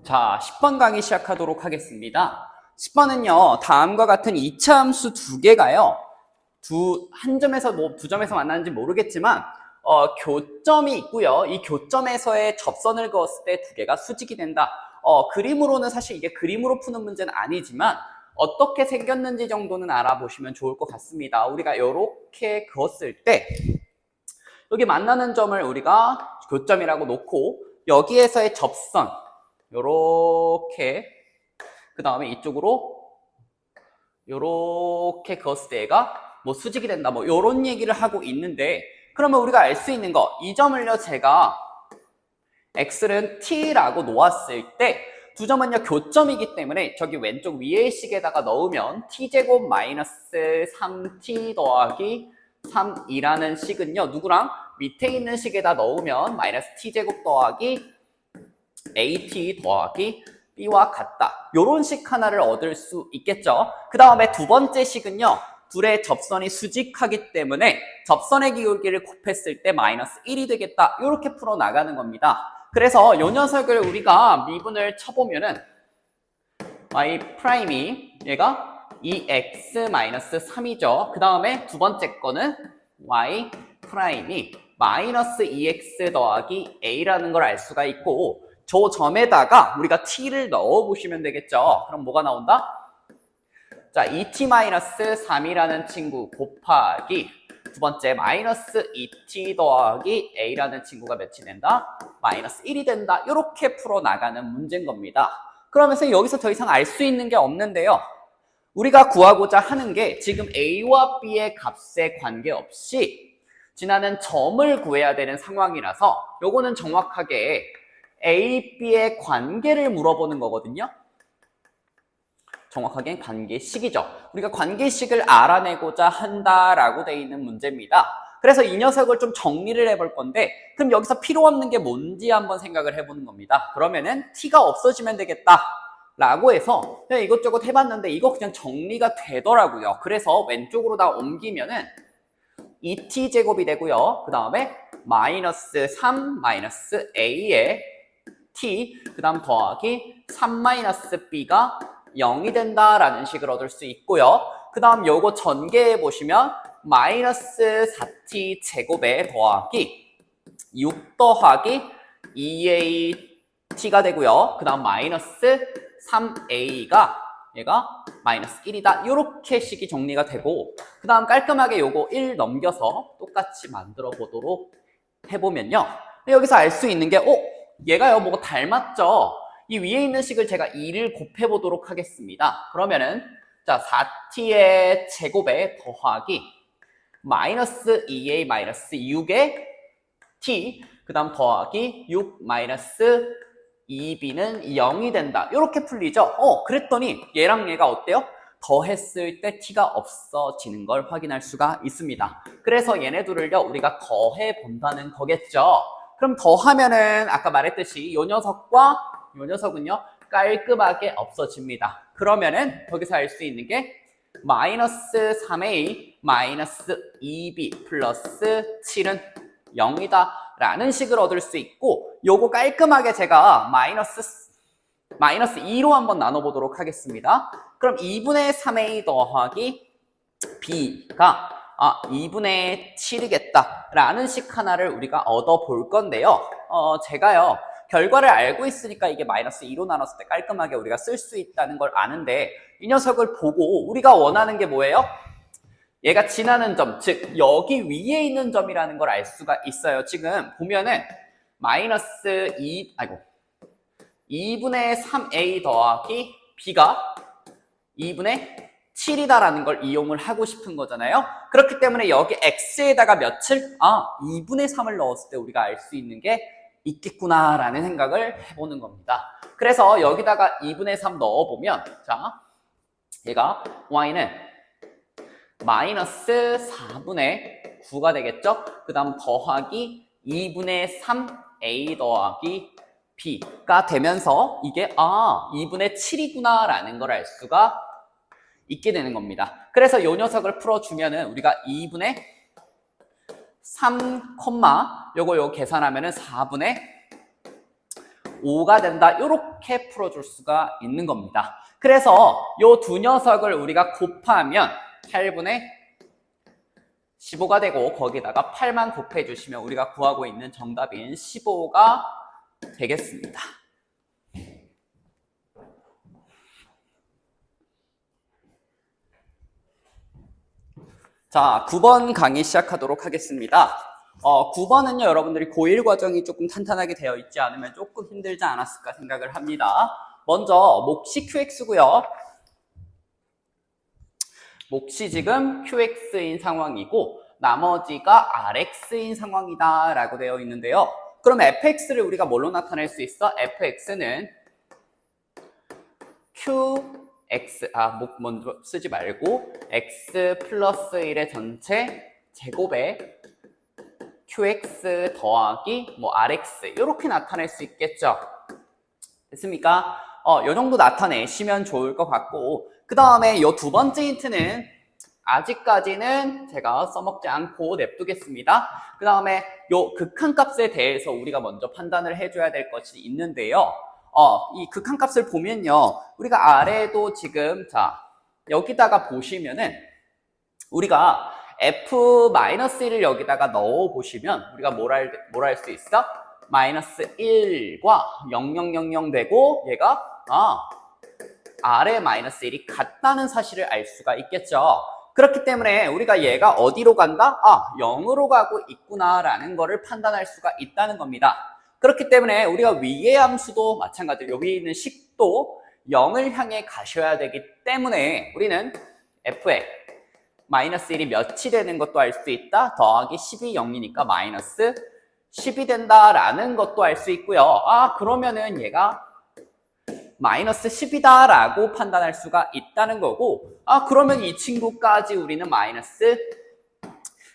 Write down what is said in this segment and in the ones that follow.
자, 10번 강의 시작하도록 하겠습니다. 10번은요, 다음과 같은 이차 함수 두 개가요, 한 점에서 두 점에서 만나는지 모르겠지만, 교점이 있고요. 이 교점에서의 접선을 그었을 때 두 개가 수직이 된다. 그림으로는 사실 이게 그림으로 푸는 문제는 아니지만, 어떻게 생겼는지 정도는 알아보시면 좋을 것 같습니다. 우리가 이렇게 그었을 때, 여기 만나는 점을 우리가 교점이라고 놓고, 여기에서의 접선, 요렇게, 그 다음에 이쪽으로 요렇게 그었을 때 얘가 뭐 수직이 된다, 뭐 요런 얘기를 하고 있는데, 그러면 우리가 알 수 있는 거, 이 점을요 제가 x는 t라고 놓았을 때 두 점은요 교점이기 때문에 저기 왼쪽 위의 식에다가 넣으면 t제곱 마이너스 3t 더하기 3이라는 식은요 누구랑 밑에 있는 식에다 넣으면 마이너스 t제곱 더하기 at 더하기 b와 같다. 요런 식 하나를 얻을 수 있겠죠. 그 다음에 두 번째 식은요, 둘의 접선이 수직하기 때문에 접선의 기울기를 곱했을 때 마이너스 1이 되겠다. 요렇게 풀어나가는 겁니다. 그래서 요 녀석을 우리가 미분을 쳐보면은 y 프라임이 얘가 2x-3이죠. 그 다음에 두 번째 거는 y 프라임이 마이너스 2x 더하기 a라는 걸 알 수가 있고, 저 점에다가 우리가 t를 넣어보시면 되겠죠. 그럼 뭐가 나온다? 자, 2t-3이라는 친구 곱하기 두 번째 마이너스 2t 더하기 a라는 친구가 몇이 된다? 마이너스 1이 된다. 이렇게 풀어나가는 문제인 겁니다. 그러면서 여기서 더 이상 알 수 있는 게 없는데요. 우리가 구하고자 하는 게 지금 a와 b의 값에 관계없이 지나는 점을 구해야 되는 상황이라서 요거는 정확하게 A, B의 관계를 물어보는 거거든요. 정확하게 관계식이죠. 우리가 관계식을 알아내고자 한다라고 되어 있는 문제입니다. 그래서 이 녀석을 좀 정리를 해볼 건데, 그럼 여기서 필요 없는 게 뭔지 한번 생각을 해보는 겁니다. 그러면은 t가 없어지면 되겠다 라고 해서 그냥 이것저것 해봤는데 이거 그냥 정리가 되더라고요. 그래서 왼쪽으로 다 옮기면은 2t 제곱이 되고요. 그 다음에 마이너스 3 마이너스 a에 t, 그 다음 더하기 3-b가 0이 된다라는 식을 얻을 수 있고요. 그 다음 요거 전개해 보시면 마이너스 4t 제곱에 더하기 6 더하기 2at가 되고요. 그 다음 마이너스 3a가 얘가 마이너스 1이다. 이렇게 식이 정리가 되고, 그 다음 깔끔하게 요거 1 넘겨서 똑같이 만들어 보도록 해보면요. 여기서 알 수 있는 게 얘가요 뭐가 닮았죠. 이 위에 있는 식을 제가 2를 곱해 보도록 하겠습니다. 그러면은 자 4t의 제곱에 더하기 마이너스 2a 마이너스 6의 t, 그 다음 더하기 6 마이너스 2b는 0이 된다. 이렇게 풀리죠. 그랬더니 얘랑 얘가 어때요? 더했을 때 t가 없어지는 걸 확인할 수가 있습니다. 그래서 얘네들을요 우리가 더해 본다는 거겠죠. 그럼 더하면은 아까 말했듯이 요 녀석과 요 녀석은요 깔끔하게 없어집니다. 그러면은 거기서 알 수 있는 게 마이너스 3a 마이너스 2b 플러스 7은 0이다 라는 식을 얻을 수 있고, 요거 깔끔하게 제가 마이너스 2로 한번 나눠보도록 하겠습니다. 그럼 2분의 3a 더하기 b가 2분의 7이겠다 라는 식 하나를 우리가 얻어 볼 건데요. 제가요 결과를 알고 있으니까 이게 마이너스 2로 나눴을 때 깔끔하게 우리가 쓸 수 있다는 걸 아는데, 이 녀석을 보고 우리가 원하는 게 뭐예요? 얘가 지나는 점, 즉 여기 위에 있는 점이라는 걸 알 수가 있어요. 지금 보면은 마이너스 2분의 3a 더하기 b가 2분의 7이다라는 걸 이용을 하고 싶은 거잖아요. 그렇기 때문에 여기 x에다가 몇을 2분의 3을 넣었을 때 우리가 알 수 있는 게 있겠구나라는 생각을 해보는 겁니다. 그래서 여기다가 2분의 3 넣어보면 자 얘가 y는 마이너스 4분의 9가 되겠죠. 그 다음 더하기 2분의 3a 더하기 b가 되면서 이게 2분의 7이구나 라는 걸 알 수가 있게 되는 겁니다. 그래서 요 녀석을 풀어주면은 우리가 2분의 3, 요거 계산하면은 4분의 5가 된다. 이렇게 풀어줄 수가 있는 겁니다. 그래서 요 두 녀석을 우리가 곱하면 8분의 15가 되고 거기다가 8만 곱해주시면 우리가 구하고 있는 정답인 15가 되겠습니다. 자, 9번 강의 시작하도록 하겠습니다. 9번은요, 여러분들이 고1 과정이 조금 탄탄하게 되어 있지 않으면 조금 힘들지 않았을까 생각을 합니다. 먼저 몫이 QX고요. 몫이 지금 QX인 상황이고 나머지가 RX인 상황이다 라고 되어 있는데요. 그럼 FX를 우리가 뭘로 나타낼 수 있어? FX는 QX, 먼저 쓰지 말고 X 플러스 1의 전체 제곱에 QX 더하기 RX 이렇게 나타낼 수 있겠죠. 됐습니까? 요 정도 나타내시면 좋을 것 같고 그 다음에 요 두 번째 힌트는 아직까지는 제가 써먹지 않고 냅두겠습니다. 그 다음에 요 극한값에 대해서 우리가 먼저 판단을 해줘야 될 것이 있는데요. 이 극한값을 보면요. 우리가 아래도 지금 여기다가 보시면은 우리가 F-1을 여기다가 넣어보시면 우리가 뭘 할 수 있어? 마이너스 1과 0000 되고 얘가 R의 마이너스 1이 같다는 사실을 알 수가 있겠죠. 그렇기 때문에 우리가 얘가 어디로 간다? 0으로 가고 있구나라는 거를 판단할 수가 있다는 겁니다. 그렇기 때문에 우리가 위의 함수도 마찬가지로 여기 있는 식도 0을 향해 가셔야 되기 때문에 우리는 F에 마이너스 1이 몇이 되는 것도 알 수 있다. 더하기 10이 0이니까 마이너스 10이 된다라는 것도 알 수 있고요. 그러면은 얘가 마이너스 10이다 라고 판단할 수가 있다는 거고 그러면 이 친구까지 우리는 마이너스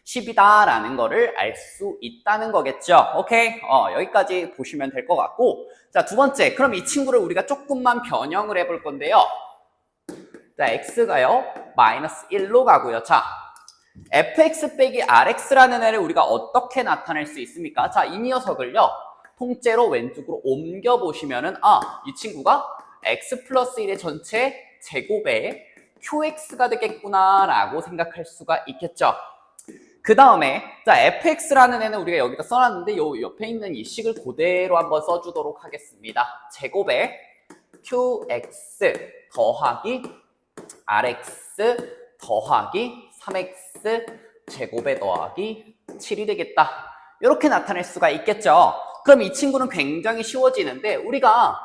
10이다 라는 거를 알 수 있다는 거겠죠. 오케이? 여기까지 보시면 될 것 같고 자, 두 번째, 그럼 이 친구를 우리가 조금만 변형을 해볼 건데요. 자, x가요 마이너스 1로 가고요. 자, fx 빼기 rx라는 애를 우리가 어떻게 나타낼 수 있습니까? 자, 이 녀석을요 통째로 왼쪽으로 옮겨보시면은 이 친구가 x 플러스 1의 전체 제곱에 qx가 되겠구나 라고 생각할 수가 있겠죠. 그 다음에 자, fx라는 애는 우리가 여기다 써놨는데 요 옆에 있는 이 식을 그대로 한번 써주도록 하겠습니다. 제곱에 qx 더하기 rx 더하기 3x 제곱에 더하기 7이 되겠다. 이렇게 나타낼 수가 있겠죠. 그럼 이 친구는 굉장히 쉬워지는데 우리가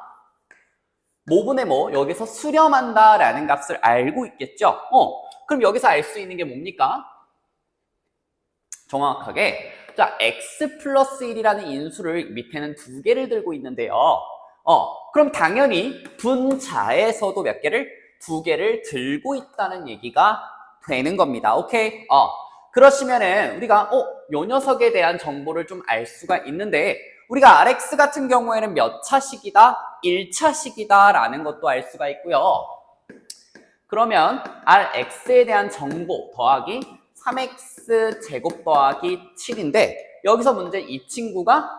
모분의 여기서 수렴한다 라는 값을 알고 있겠죠. 그럼 여기서 알 수 있는 게 뭡니까? 정확하게 자, x 플러스 1이라는 인수를 밑에는 두 개를 들고 있는데요. 그럼 당연히 분자에서도 몇 개를? 두 개를 들고 있다는 얘기가 되는 겁니다. 오케이? 그러시면은 우리가 요 녀석에 대한 정보를 좀 알 수가 있는데 우리가 RX 같은 경우에는 몇 차식이다? 1차식이다 라는 것도 알 수가 있고요. 그러면 RX에 대한 정보 더하기 3X 제곱 더하기 7인데 여기서 문제 이 친구가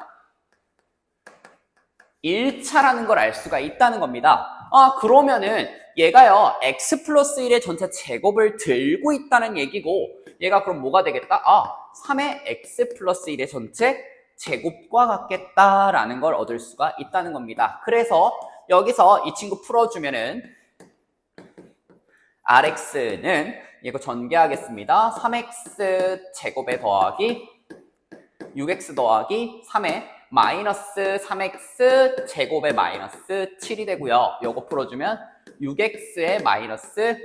1차라는 걸 알 수가 있다는 겁니다. 그러면은 얘가요 X 플러스 1의 전체 제곱을 들고 있다는 얘기고 얘가 그럼 뭐가 되겠다? 3의 X 플러스 1의 전체 제곱과 같겠다라는 걸 얻을 수가 있다는 겁니다. 그래서 여기서 이 친구 풀어주면은 RX는 이거 전개하겠습니다. 3X 제곱에 더하기 6X 더하기 3에 마이너스 3X 제곱에 마이너스 7이 되고요. 요거 풀어주면 6X에 마이너스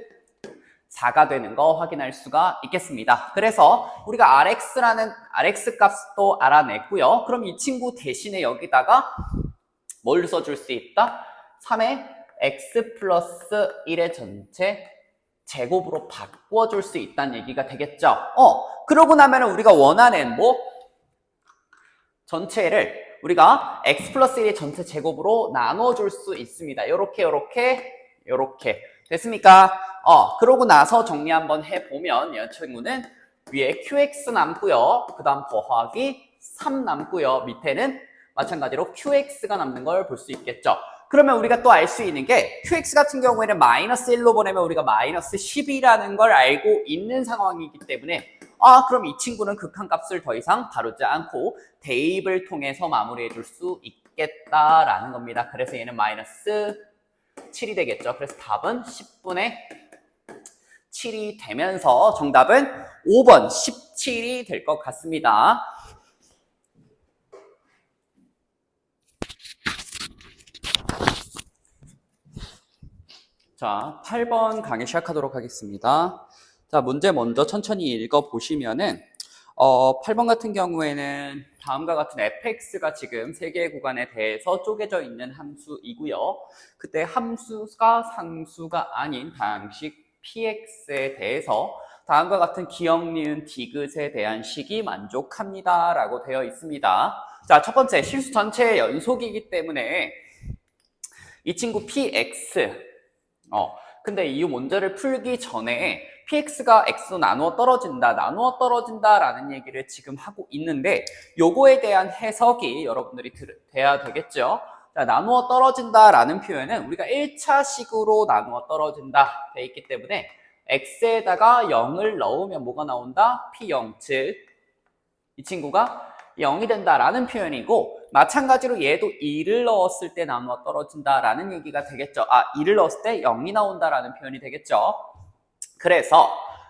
4가 되는 거 확인할 수가 있겠습니다. 그래서 우리가 RX 값도 알아냈고요. 그럼 이 친구 대신에 여기다가 뭘 써줄 수 있다? 3의 X 플러스 1의 전체 제곱으로 바꿔줄 수 있다는 얘기가 되겠죠. 그러고 나면 우리가 원하는 전체를 우리가 x 플러스 1의 전체 제곱으로 나눠줄 수 있습니다. 요렇게 됐습니까? 그러고 나서 정리 한번 해보면 이 친구는 위에 qx 남고요. 그 다음 더하기 3 남고요. 밑에는 마찬가지로 qx가 남는 걸 볼 수 있겠죠. 그러면 우리가 또 알 수 있는 게 qx 같은 경우에는 마이너스 1로 보내면 우리가 마이너스 10이라는 걸 알고 있는 상황이기 때문에 그럼 이 친구는 극한값을 더 이상 다루지 않고 대입을 통해서 마무리해 줄 수 있겠다라는 겁니다. 그래서 얘는 마이너스 7이 되겠죠. 그래서 답은 10분의 7이 되면서 정답은 5번 17이 될 것 같습니다. 자, 8번 강의 시작하도록 하겠습니다. 자, 문제 먼저 천천히 읽어보시면은 8번 같은 경우에는 다음과 같은 fx가 지금 3개의 구간에 대해서 쪼개져 있는 함수이고요. 그때 함수가 상수가 아닌 다항식 px에 대해서 다음과 같은 기억, 니은, 디귿에 대한 식이 만족합니다 라고 되어 있습니다. 자, 첫 번째 실수 전체의 연속이기 때문에 이 친구 px 근데 이 문제를 풀기 전에 px가 x로 나누어 떨어진다라는 얘기를 지금 하고 있는데 요거에 대한 해석이 여러분들이 돼야 되겠죠. 자, 나누어 떨어진다라는 표현은 우리가 1차식으로 나누어 떨어진다 돼 있기 때문에 x에다가 0을 넣으면 뭐가 나온다? p0, 즉 이 친구가 0이 된다라는 표현이고 마찬가지로 얘도 2를 넣었을 때 나누어 떨어진다라는 얘기가 되겠죠. 2를 넣었을 때 0이 나온다라는 표현이 되겠죠. 그래서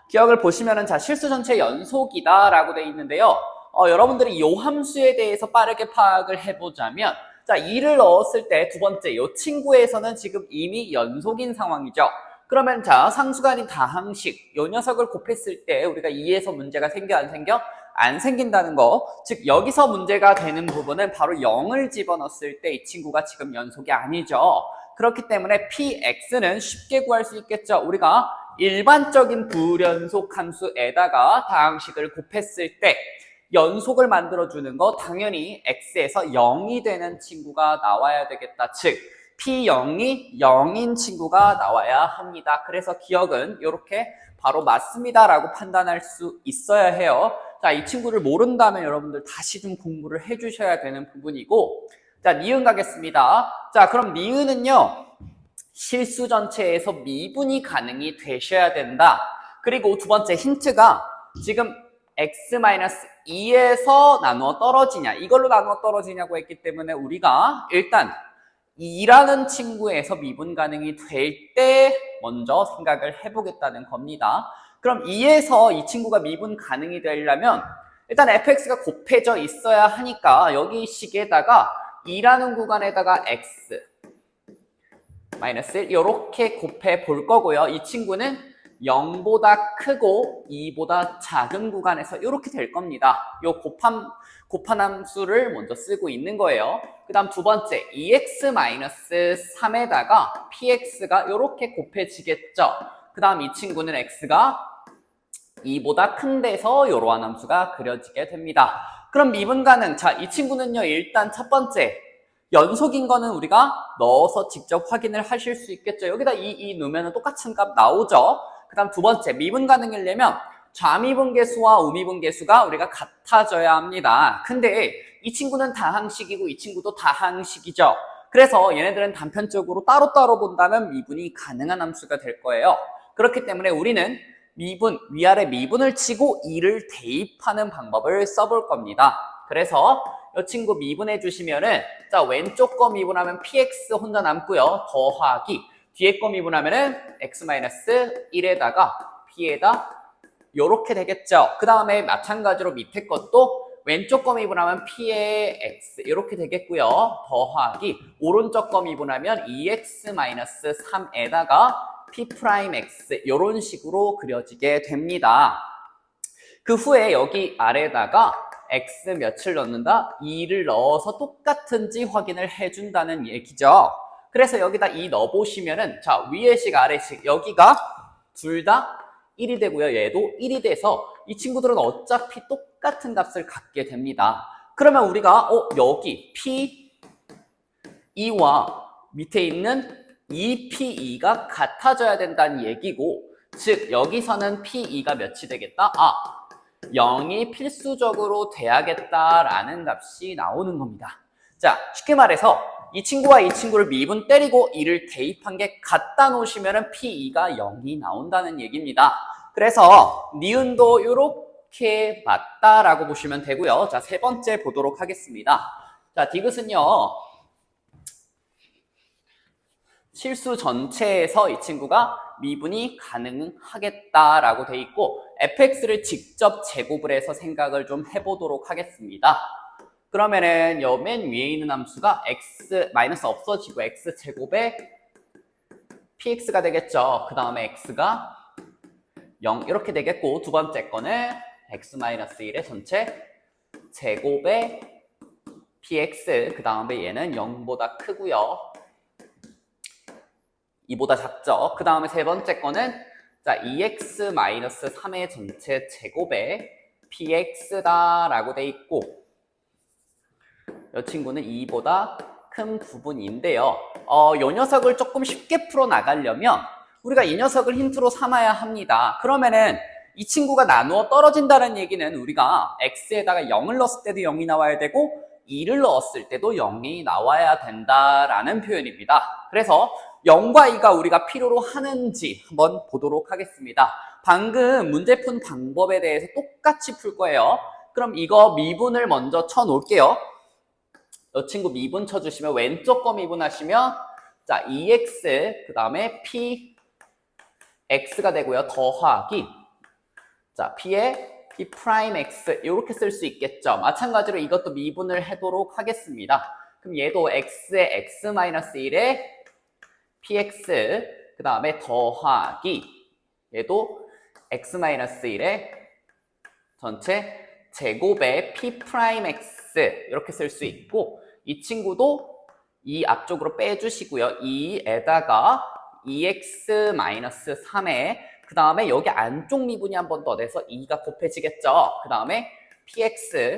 기억을 보시면은 자, 실수 전체 연속이다라고 돼 있는데요. 여러분들이 이 함수에 대해서 빠르게 파악을 해보자면 자, 2를 넣었을 때 두 번째 이 친구에서는 지금 이미 연속인 상황이죠. 그러면 자, 상수가 아닌 다항식 이 녀석을 곱했을 때 우리가 2에서 문제가 생겨 안 생겨? 안 생긴다는 거. 즉 여기서 문제가 되는 부분은 바로 0을 집어넣었을 때 이 친구가 지금 연속이 아니죠. 그렇기 때문에 px는 쉽게 구할 수 있겠죠. 우리가 일반적인 불연속 함수에다가 다항식을 곱했을 때 연속을 만들어주는 거 당연히 x에서 0이 되는 친구가 나와야 되겠다. 즉 p0이 0인 친구가 나와야 합니다. 그래서 기억은 이렇게 바로 맞습니다 라고 판단할 수 있어야 해요. 자, 이 친구를 모른다면 여러분들 다시 좀 공부를 해주셔야 되는 부분이고, 자, 니은 가겠습니다. 자, 그럼 니은은요, 실수 전체에서 미분이 가능이 되셔야 된다. 그리고 두 번째 힌트가 지금 x-2에서 나누어 떨어지냐, 이걸로 나누어 떨어지냐고 했기 때문에 우리가 일단 2라는 친구에서 미분 가능이 될 때 먼저 생각을 해보겠다는 겁니다. 그럼 2에서 이 친구가 미분 가능이 되려면 일단 fx가 곱해져 있어야 하니까 여기 식에다가 2라는 구간에다가 x 마이너스 1 이렇게 곱해 볼 거고요. 이 친구는 0보다 크고 2보다 작은 구간에서 이렇게 될 겁니다. 요 곱한 함수를 먼저 쓰고 있는 거예요. 그 다음 두 번째 2x-3에다가 px가 이렇게 곱해지겠죠. 그 다음 이 친구는 x가 2보다 큰 데서 이러한 함수가 그려지게 됩니다. 그럼 미분 가능. 자, 이 친구는요, 일단 첫 번째 연속인 거는 우리가 넣어서 직접 확인을 하실 수 있겠죠. 여기다 2 넣으면 똑같은 값 나오죠. 그 다음 두 번째 미분 가능이려면 좌미분계수와 우미분계수가 우리가 같아져야 합니다. 근데 이 친구는 다항식이고 이 친구도 다항식이죠. 그래서 얘네들은 단편적으로 따로따로 본다면 미분이 가능한 함수가 될 거예요. 그렇기 때문에 우리는 미분, 위아래 미분을 치고 2를 대입하는 방법을 써볼 겁니다. 그래서 이 친구 미분해 주시면은 자, 왼쪽 거 미분하면 px 혼자 남고요. 더하기 뒤에 거 미분하면은 x-1에다가 p에다 요렇게 되겠죠. 그 다음에 마찬가지로 밑에 것도 왼쪽 거 미분하면 p의 x 이렇게 되겠고요. 더하기 오른쪽 거 미분하면 2x-3에다가 p'x 이런 식으로 그려지게 됩니다. 그 후에 여기 아래다가 x 몇을 넣는다? 2를 넣어서 똑같은지 확인을 해준다는 얘기죠. 그래서 여기다 2 넣어보시면은 자, 위에식 아래식 여기가 둘 다 1이 되고요. 얘도 1이 돼서 이 친구들은 어차피 똑같은 값을 갖게 됩니다. 그러면 우리가 여기 P2와 밑에 있는 2P2가 같아져야 된다는 얘기고, 즉 여기서는 P2가 몇이 되겠다? 0이 필수적으로 돼야겠다라는 값이 나오는 겁니다. 자, 쉽게 말해서 이 친구와 이 친구를 미분 때리고 2를 대입한 게 갖다 놓으시면 P2가 0이 나온다는 얘기입니다. 그래서 니은도 이렇게 맞다라고 보시면 되고요. 자, 세 번째 보도록 하겠습니다. 자, 디귿은요. 실수 전체에서 이 친구가 미분이 가능하겠다라고 돼 있고 fx를 직접 제곱을 해서 생각을 좀 해보도록 하겠습니다. 그러면은 요 맨 위에 있는 함수가 x 마이너스 없어지고 x 제곱에 px가 되겠죠. 그 다음에 x가 0 이렇게 되겠고 두 번째 거는 x 마이너스 1의 전체 제곱에 px 그 다음에 얘는 0보다 크고요. 2보다 작죠. 그 다음에 세 번째 거는 자 2x-3의 전체 제곱에 px다라고 돼 있고 이 친구는 2보다 큰 부분인데요. 이 녀석을 조금 쉽게 풀어나가려면 우리가 이 녀석을 힌트로 삼아야 합니다. 그러면은 이 친구가 나누어 떨어진다는 얘기는 우리가 x에다가 0을 넣었을 때도 0이 나와야 되고 2를 넣었을 때도 0이 나와야 된다라는 표현입니다. 그래서 0과 2가 우리가 필요로 하는지 한번 보도록 하겠습니다. 방금 문제 푼 방법에 대해서 똑같이 풀 거예요. 그럼 이거 미분을 먼저 쳐 놓을게요. 이 친구 미분 쳐주시면 왼쪽 거 미분하시면 자 2x 그 다음에 px가 되고요. 더하기 자 p의 p'x 이렇게 쓸 수 있겠죠. 마찬가지로 이것도 미분을 하도록 하겠습니다. 그럼 얘도 x의 x-1에 px 그 다음에 더하기 얘도 x-1에 전체 제곱에 p'x 이렇게 쓸 수 있고 이 친구도 이 앞쪽으로 빼주시고요. 2에다가 2x-3에 그 다음에 여기 안쪽 미분이 한 번 더 돼서 2가 곱해지겠죠. 그 다음에 px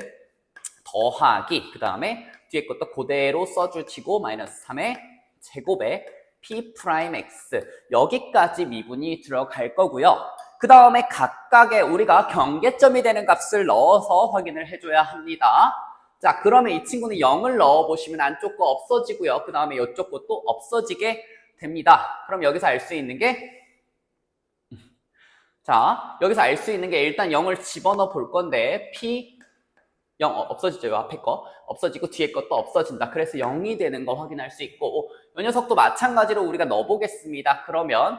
더하기 그 다음에 뒤에 것도 그대로 써주시고 마이너스 3의 제곱에 p'x 여기까지 미분이 들어갈 거고요. 그 다음에 각각의 우리가 경계점이 되는 값을 넣어서 확인을 해줘야 합니다. 자, 그러면 이 친구는 0을 넣어보시면 안쪽 거 없어지고요. 그 다음에 이쪽 것도 없어지게 됩니다. 그럼 여기서 알 수 있는 게 자, 여기서 알 수 있는 게 일단 0을 집어넣어 볼 건데 p 0 없어지죠. 이 앞에 거 없어지고 뒤에 것도 없어진다. 그래서 0이 되는 거 확인할 수 있고 이 녀석도 마찬가지로 우리가 넣어보겠습니다. 그러면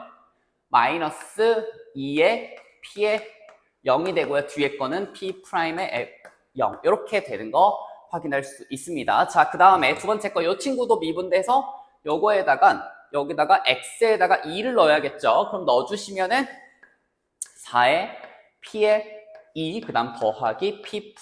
마이너스 2에 p에 0이 되고요. 뒤에 거는 p'의 0 이렇게 되는 거 확인할 수 있습니다. 자, 그 다음에 두 번째 거 이 친구도 미분돼서 요거에다가 여기다가 x에다가 2를 넣어야겠죠. 그럼 넣어주시면은 4에 p에 2 그 다음 더하기 p'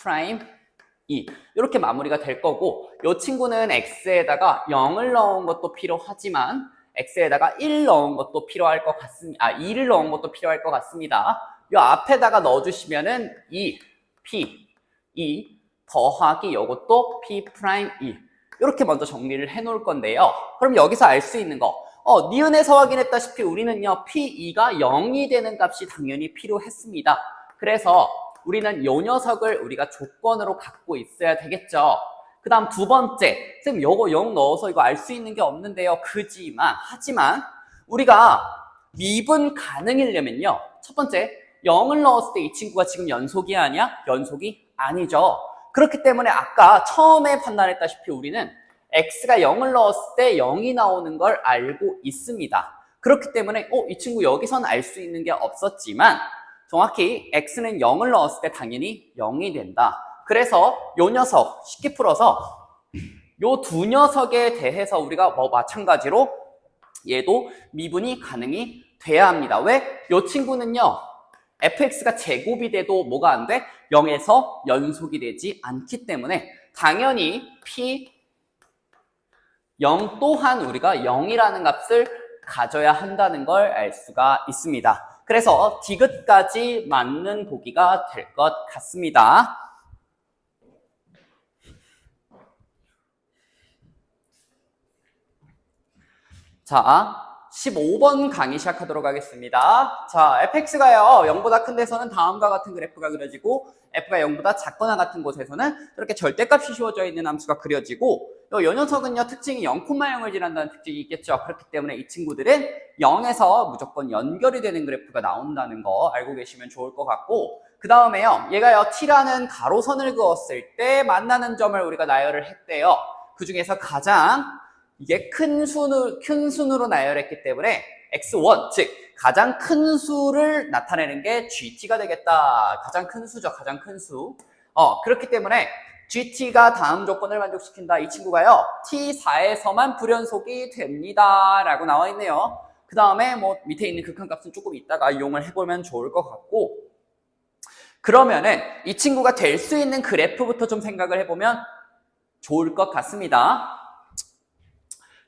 2 이렇게 마무리가 될 거고 이 친구는 x에다가 0을 넣은 것도 필요하지만 x에다가 1 넣은 것도 필요할 것 같습니다. 2를 넣은 것도 필요할 것 같습니다. 이 앞에다가 넣어주시면은 2 p 2 더하기 이것도 p' 2 이렇게 먼저 정리를 해 놓을 건데요. 그럼 여기서 알 수 있는 거 니은에서 확인했다시피 우리는요 p2가 0이 되는 값이 당연히 필요했습니다. 그래서 우리는 요 녀석을 우리가 조건으로 갖고 있어야 되겠죠. 그 다음 두 번째, 선생님 요거 0 넣어서 이거 알 수 있는 게 없는데요. 하지만 우리가 미분 가능이려면요. 첫 번째, 0을 넣었을 때 이 친구가 지금 연속이 아니야? 연속이 아니죠. 그렇기 때문에 아까 처음에 판단했다시피 우리는 x가 0을 넣었을 때 0이 나오는 걸 알고 있습니다. 그렇기 때문에 이 친구 여기서는 알 수 있는 게 없었지만 정확히 x는 0을 넣었을 때 당연히 0이 된다. 그래서 요 녀석 쉽게 풀어서 요 두 녀석에 대해서 우리가 마찬가지로 얘도 미분이 가능이 돼야 합니다. 왜? 요 친구는요 fx가 제곱이 돼도 뭐가 안 돼? 0에서 연속이 되지 않기 때문에 당연히 p 0 또한 우리가 0이라는 값을 가져야 한다는 걸 알 수가 있습니다. 그래서 디귿까지 맞는 보기가 될 것 같습니다. 자, 15번 강의 시작하도록 하겠습니다. 자, fx가요 0보다 큰 데서는 다음과 같은 그래프가 그려지고 f가 0보다 작거나 같은 곳에서는 이렇게 절대값이 씌워져 있는 함수가 그려지고 요 녀석은요, 특징이 0,0을 지난다는 특징이 있겠죠. 그렇기 때문에 이 친구들은 0에서 무조건 연결이 되는 그래프가 나온다는 거 알고 계시면 좋을 것 같고, 그 다음에요, 얘가요, t라는 가로선을 그었을 때 만나는 점을 우리가 나열을 했대요. 그 중에서 가장 이게 큰 순으로 나열했기 때문에 x1, 즉 가장 큰 수를 나타내는 게 gt가 되겠다. 가장 큰 수죠, 가장 큰 수. 그렇기 때문에 gt가 다음 조건을 만족시킨다. 이 친구가요, t4에서만 불연속이 됩니다. 라고 나와 있네요. 그 다음에 뭐 밑에 있는 극한값은 조금 이따가 이용을 해보면 좋을 것 같고, 그러면은 이 친구가 될 수 있는 그래프부터 좀 생각을 해보면 좋을 것 같습니다.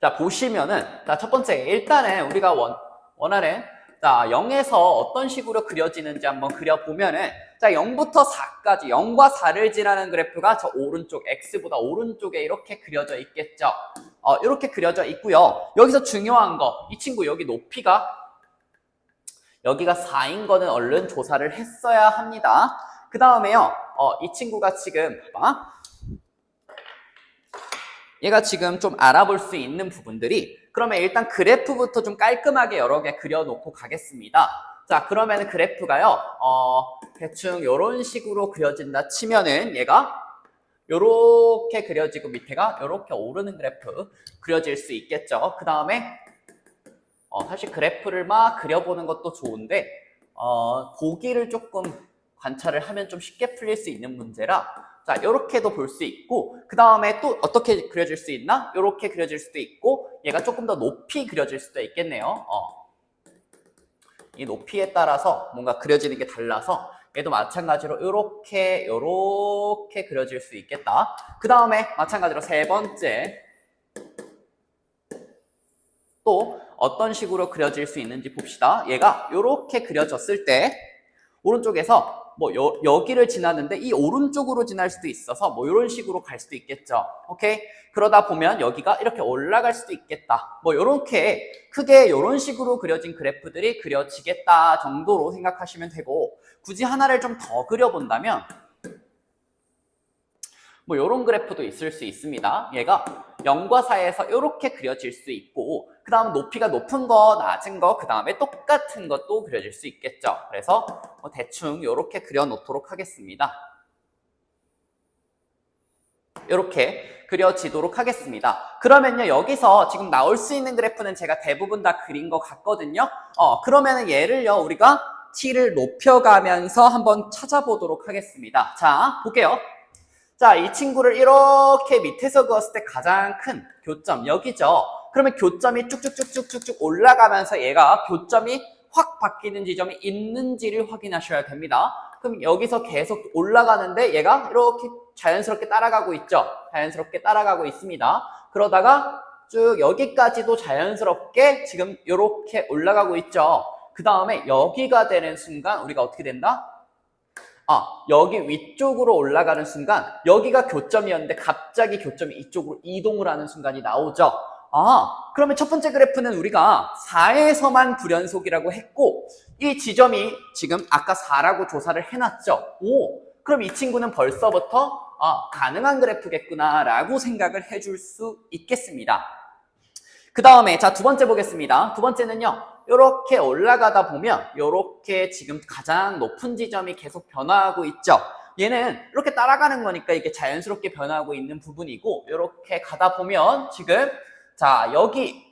자, 보시면은, 자, 첫 번째, 일단은 우리가 원하는, 자, 0에서 어떤 식으로 그려지는지 한번 그려보면은, 자, 0부터 4까지, 0과 4를 지나는 그래프가 저 오른쪽, x보다 오른쪽에 이렇게 그려져 있겠죠. 이렇게 그려져 있고요. 여기서 중요한 거, 이 친구 여기 높이가, 여기가 4인 거는 얼른 조사를 했어야 합니다. 그 다음에요, 이 친구가 지금, 봐봐. 얘가 지금 좀 알아볼 수 있는 부분들이, 그러면 일단 그래프부터 좀 깔끔하게 여러 개 그려놓고 가겠습니다. 자, 그러면 그래프가요, 대충 이런 식으로 그려진다 치면은 얘가 요렇게 그려지고 밑에가 요렇게 오르는 그래프 그려질 수 있겠죠. 그 다음에 사실 그래프를 막 그려보는 것도 좋은데 보기를 조금 관찰을 하면 좀 쉽게 풀릴 수 있는 문제라, 자, 요렇게도 볼 수 있고, 그 다음에 또 어떻게 그려질 수 있나? 요렇게 그려질 수도 있고, 얘가 조금 더 높이 그려질 수도 있겠네요. 이 높이에 따라서 뭔가 그려지는 게 달라서 얘도 마찬가지로 요렇게 그려질 수 있겠다. 그 다음에 마찬가지로 세 번째, 또 어떤 식으로 그려질 수 있는지 봅시다. 얘가 요렇게 그려졌을 때 오른쪽에서 뭐 여기를 지나는데 이 오른쪽으로 지날 수도 있어서 뭐 이런 식으로 갈 수도 있겠죠. 오케이? 그러다 보면 여기가 이렇게 올라갈 수도 있겠다. 뭐 이렇게 크게 이런 식으로 그려진 그래프들이 그려지겠다 정도로 생각하시면 되고, 굳이 하나를 좀 더 그려본다면 뭐 이런 그래프도 있을 수 있습니다. 얘가 0과 4에서 이렇게 그려질 수 있고, 그 다음 높이가 높은 거, 낮은 거, 그 다음에 똑같은 것도 그려질 수 있겠죠. 그래서 뭐 대충 이렇게 그려놓도록 하겠습니다. 이렇게 그려지도록 하겠습니다. 그러면요, 여기서 지금 나올 수 있는 그래프는 제가 대부분 다 그린 것 같거든요. 그러면은 얘를요, 우리가 t를 높여가면서 한번 찾아보도록 하겠습니다. 자, 볼게요. 자, 이 친구를 이렇게 밑에서 그었을 때 가장 큰 교점, 여기죠. 그러면 교점이 쭉쭉쭉쭉쭉 올라가면서 얘가 교점이 확 바뀌는 지점이 있는지를 확인하셔야 됩니다. 그럼 여기서 계속 올라가는데 얘가 이렇게 자연스럽게 따라가고 있죠. 자연스럽게 따라가고 있습니다. 그러다가 쭉 여기까지도 자연스럽게 지금 이렇게 올라가고 있죠. 그 다음에 여기가 되는 순간 우리가 어떻게 된다? 여기 위쪽으로 올라가는 순간 여기가 교점이었는데 갑자기 교점이 이쪽으로 이동을 하는 순간이 나오죠. 그러면 첫 번째 그래프는 우리가 4에서만 불연속이라고 했고, 이 지점이 지금 아까 4라고 조사를 해놨죠. 그럼 이 친구는 벌써부터 가능한 그래프겠구나 라고 생각을 해줄 수 있겠습니다. 그 다음에 자, 두 번째 보겠습니다. 두 번째는요, 이렇게 올라가다 보면 이렇게 지금 가장 높은 지점이 계속 변화하고 있죠. 얘는 이렇게 따라가는 거니까 이게 자연스럽게 변화하고 있는 부분이고, 이렇게 가다 보면 지금 자, 여기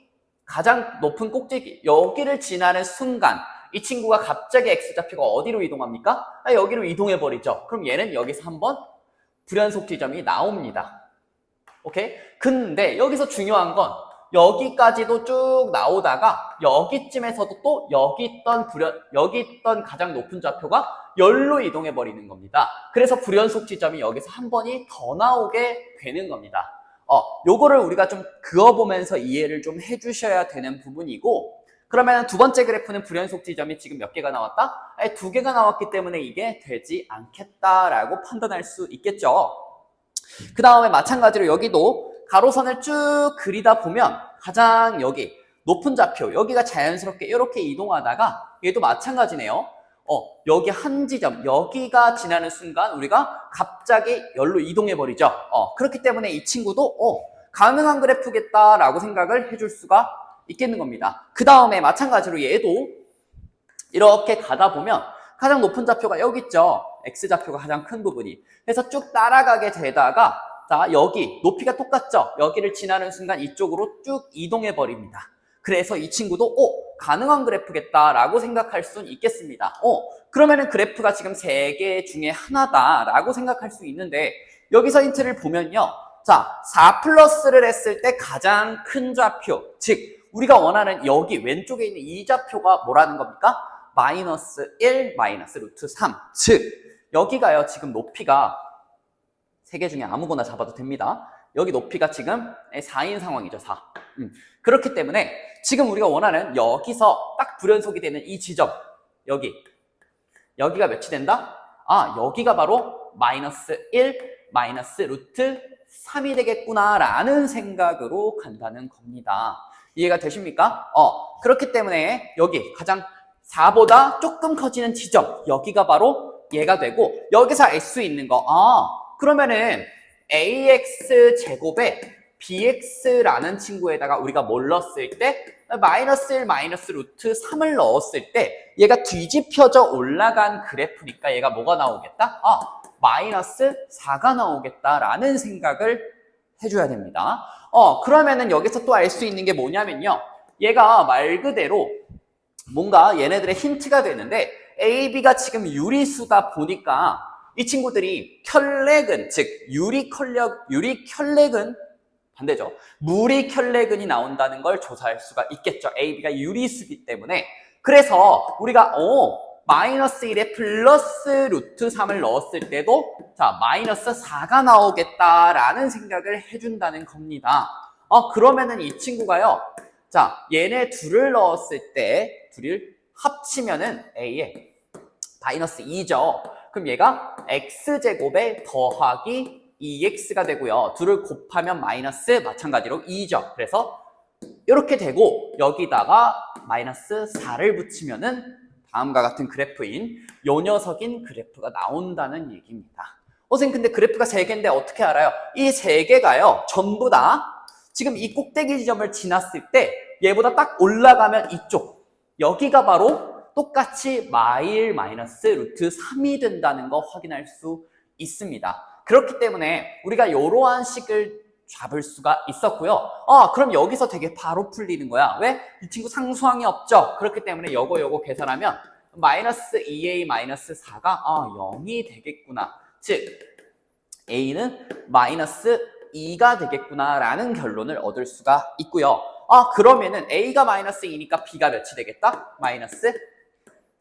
가장 높은 꼭대기, 여기를 지나는 순간 이 친구가 갑자기 x좌표가 어디로 이동합니까? 여기로 이동해버리죠. 그럼 얘는 여기서 한번 불연속 지점이 나옵니다. 오케이? 근데 여기서 중요한 건 여기까지도 쭉 나오다가 여기쯤에서도 또 여기 있던 가장 높은 좌표가 열로 이동해 버리는 겁니다. 그래서 불연속 지점이 여기서 한 번이 더 나오게 되는 겁니다. 요거를 우리가 좀 그어보면서 이해를 좀 해주셔야 되는 부분이고, 그러면 두 번째 그래프는 불연속 지점이 지금 몇 개가 나왔다? 2개가 나왔기 때문에 이게 되지 않겠다라고 판단할 수 있겠죠. 그 다음에 마찬가지로 여기도 가로선을 쭉 그리다 보면 가장 여기 높은 좌표, 여기가 자연스럽게 이렇게 이동하다가 얘도 마찬가지네요. 여기 한 지점, 여기가 지나는 순간 우리가 갑자기 열로 이동해 버리죠. 그렇기 때문에 이 친구도 가능한 그래프겠다라고 생각을 해줄 수가 있겠는 겁니다. 그 다음에 마찬가지로 얘도 이렇게 가다 보면 가장 높은 좌표가 여기 있죠. X좌표가 가장 큰 부분이. 그래서 쭉 따라가게 되다가 자, 여기 높이가 똑같죠. 여기를 지나는 순간 이쪽으로 쭉 이동해 버립니다. 그래서 이 친구도 가능한 그래프겠다라고 생각할 수는 있겠습니다. 그러면은 그래프가 지금 3개 중에 하나다라고 생각할 수 있는데 여기서 힌트를 보면요. 자, 4 플러스를 했을 때 가장 큰 좌표, 즉 우리가 원하는 여기 왼쪽에 있는 이 좌표가 뭐라는 겁니까? 마이너스 1, 마이너스 루트 3. 즉 여기가요. 지금 높이가 3개 중에 아무거나 잡아도 됩니다. 여기 높이가 지금 4인 상황이죠. 4. 그렇기 때문에 지금 우리가 원하는 여기서 딱 불연속이 되는 이 지점, 여기가 몇이 된다? 여기가 바로 마이너스 1, 마이너스 루트 3이 되겠구나 라는 생각으로 간다는 겁니다. 이해가 되십니까? 그렇기 때문에 여기 가장 4보다 조금 커지는 지점, 여기가 바로 얘가 되고 여기서 알 수 있는 거, 그러면은 ax 제곱에 bx라는 친구에다가 우리가 뭘 넣었을 때 마이너스 1, 마이너스 루트 3을 넣었을 때 얘가 뒤집혀져 올라간 그래프니까 얘가 뭐가 나오겠다? 마이너스 4가 나오겠다라는 생각을 해줘야 됩니다. 그러면은 여기서 또 알 수 있는 게 뭐냐면요. 얘가 말 그대로 뭔가 얘네들의 힌트가 되는데 A, B가 지금 유리수다 보니까 이 친구들이 켤레근, 즉 유리켤레근 반대죠. 무리켤레근이 나온다는 걸 조사할 수가 있겠죠. A, B가 유리수기 때문에. 그래서 우리가 마이너스 1에 플러스 루트 3을 넣었을 때도 자 마이너스 4가 나오겠다라는 생각을 해준다는 겁니다. 그러면은 이 친구가요. 자 얘네 둘을 넣었을 때 둘을 합치면은 A에 마이너스 2죠. 그럼 얘가 x제곱에 더하기 2x가 되고요. 둘을 곱하면 마이너스 마찬가지로 2죠. 그래서 이렇게 되고 여기다가 마이너스 4를 붙이면은 다음과 같은 그래프인 요 녀석인 그래프가 나온다는 얘기입니다. 선생님 근데 그래프가 3개인데 어떻게 알아요? 이 3개가요. 전부 다 지금 이 꼭대기 지점을 지났을 때 얘보다 딱 올라가면 이쪽 여기가 바로 똑같이 마일 마이너스 루트 3이 된다는 거 확인할 수 있습니다. 그렇기 때문에 우리가 이러한 식을 잡을 수가 있었고요. 그럼 여기서 되게 바로 풀리는 거야. 왜? 이 친구 상수항이 없죠. 그렇기 때문에 요거 계산하면 마이너스 2a 마이너스 4가 0이 되겠구나. 즉 a는 마이너스 2가 되겠구나 라는 결론을 얻을 수가 있고요. 그러면은 a가 마이너스 2니까 b가 몇이 되겠다? 마이너스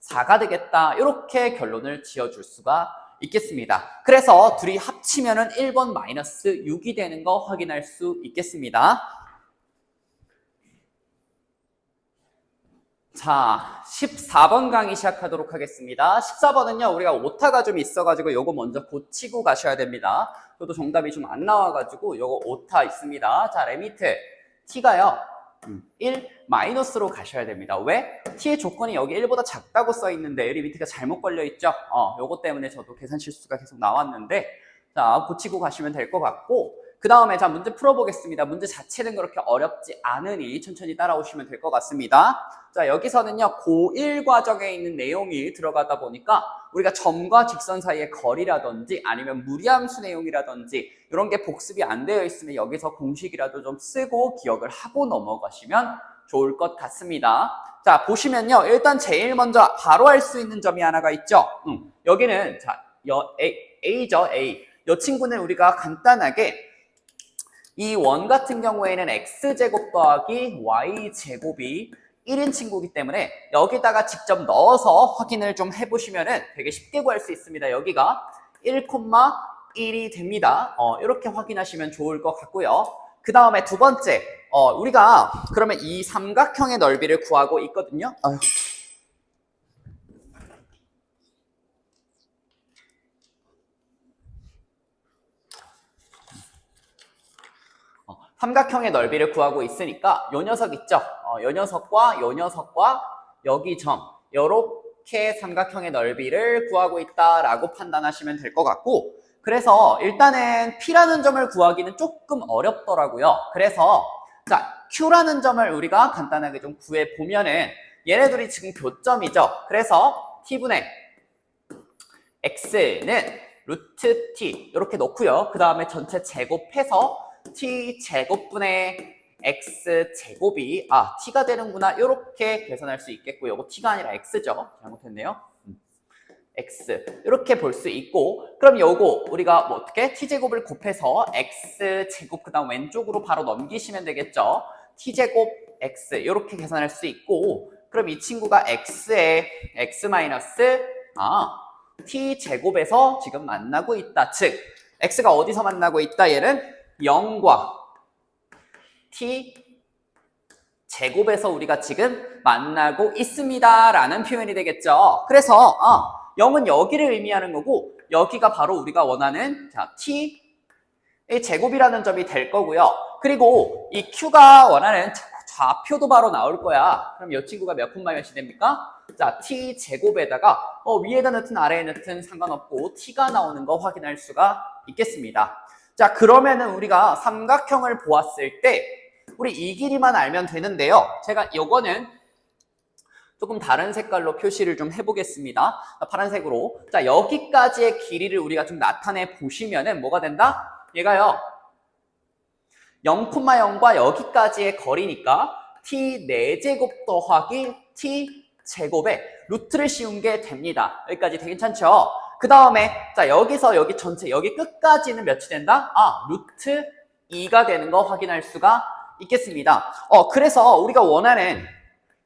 4가 되겠다. 이렇게 결론을 지어줄 수가 있겠습니다. 그래서 둘이 합치면은 1번 마이너스 6이 되는 거 확인할 수 있겠습니다. 자, 14번 강의 시작하도록 하겠습니다. 14번은요, 우리가 오타가 좀 있어가지고 요거 먼저 고치고 가셔야 됩니다. 저도 정답이 좀 안 나와가지고 요거 오타 있습니다. 자, 리미트 t가요. 1 마이너스로 가셔야 됩니다. 왜? t의 조건이 여기 1보다 작다고 써 있는데 리미트가 잘못 걸려 있죠. 요거 때문에 저도 계산 실수가 계속 나왔는데 자 고치고 가시면 될 것 같고 그 다음에 자 문제 풀어보겠습니다. 문제 자체는 그렇게 어렵지 않으니 천천히 따라오시면 될 것 같습니다. 자 여기서는요 고1 과정에 있는 내용이 들어가다 보니까 우리가 점과 직선 사이의 거리라든지 아니면 무리함수 내용이라든지 이런 게 복습이 안 되어 있으면 여기서 공식이라도 좀 쓰고 기억을 하고 넘어가시면 좋을 것 같습니다. 자 보시면요 일단 제일 먼저 바로 할 수 있는 점이 하나가 있죠. 여기는 자 A죠 A. 이 친구는 우리가 간단하게 이 원 같은 경우에는 x제곱 더하기 y제곱이 1인 친구이기 때문에 여기다가 직접 넣어서 확인을 좀 해보시면 되게 쉽게 구할 수 있습니다. 여기가 1,1이 됩니다. 이렇게 확인하시면 좋을 것 같고요. 그 다음에 두 번째, 우리가 그러면 이 삼각형의 넓이를 구하고 있거든요. 삼각형의 넓이를 구하고 있으니까 요 녀석 있죠? 요 녀석과 요 녀석과 여기 점 요렇게 삼각형의 넓이를 구하고 있다라고 판단하시면 될 것 같고 그래서 일단은 P라는 점을 구하기는 조금 어렵더라고요. 그래서 자, Q라는 점을 우리가 간단하게 좀 구해보면은 얘네들이 지금 교점이죠. 그래서 T분의 X는 루트 T 이렇게 놓고요. 그 다음에 전체 제곱해서 T 제곱분의 X 제곱이 T가 되는구나 이렇게 계산할 수 있겠고요. 이거 T가 아니라 X죠. 잘못했네요. X 이렇게 볼 수 있고, 그럼 요거 우리가 뭐 어떻게 T제곱을 곱해서 X제곱 그 다음 왼쪽으로 바로 넘기시면 되겠죠. T제곱 X 이렇게 계산할 수 있고, 그럼 이 친구가 X에 X 마이너스 T제곱에서 지금 만나고 있다. 즉 X가 어디서 만나고 있다? 얘는 0과 T 제곱에서 우리가 지금 만나고 있습니다 라는 표현이 되겠죠. 그래서 0은 여기를 의미하는 거고, 여기가 바로 우리가 원하는 T의 제곱이라는 점이 될 거고요. 그리고 이 Q가 원하는 좌표도 바로 나올 거야. 그럼 이 친구가 몇 푼 마이너스 됩니까? 자, T 제곱에다가 위에다 넣든 아래에 넣든 상관없고 T가 나오는 거 확인할 수가 있겠습니다. 자, 그러면은 우리가 삼각형을 보았을 때 우리 이 길이만 알면 되는데요. 제가 요거는 조금 다른 색깔로 표시를 좀 해보겠습니다. 파란색으로. 자, 여기까지의 길이를 우리가 좀 나타내 보시면은 뭐가 된다? 얘가요. 0,0과 여기까지의 거리니까 T 4제곱 더하기 T 제곱에 루트를 씌운 게 됩니다. 여기까지 되게 괜찮죠? 그 다음에 자, 여기서 여기 전체 여기 끝까지는 몇이 된다? 루트 2가 되는 거 확인할 수가 있겠습니다. 그래서 우리가 원하는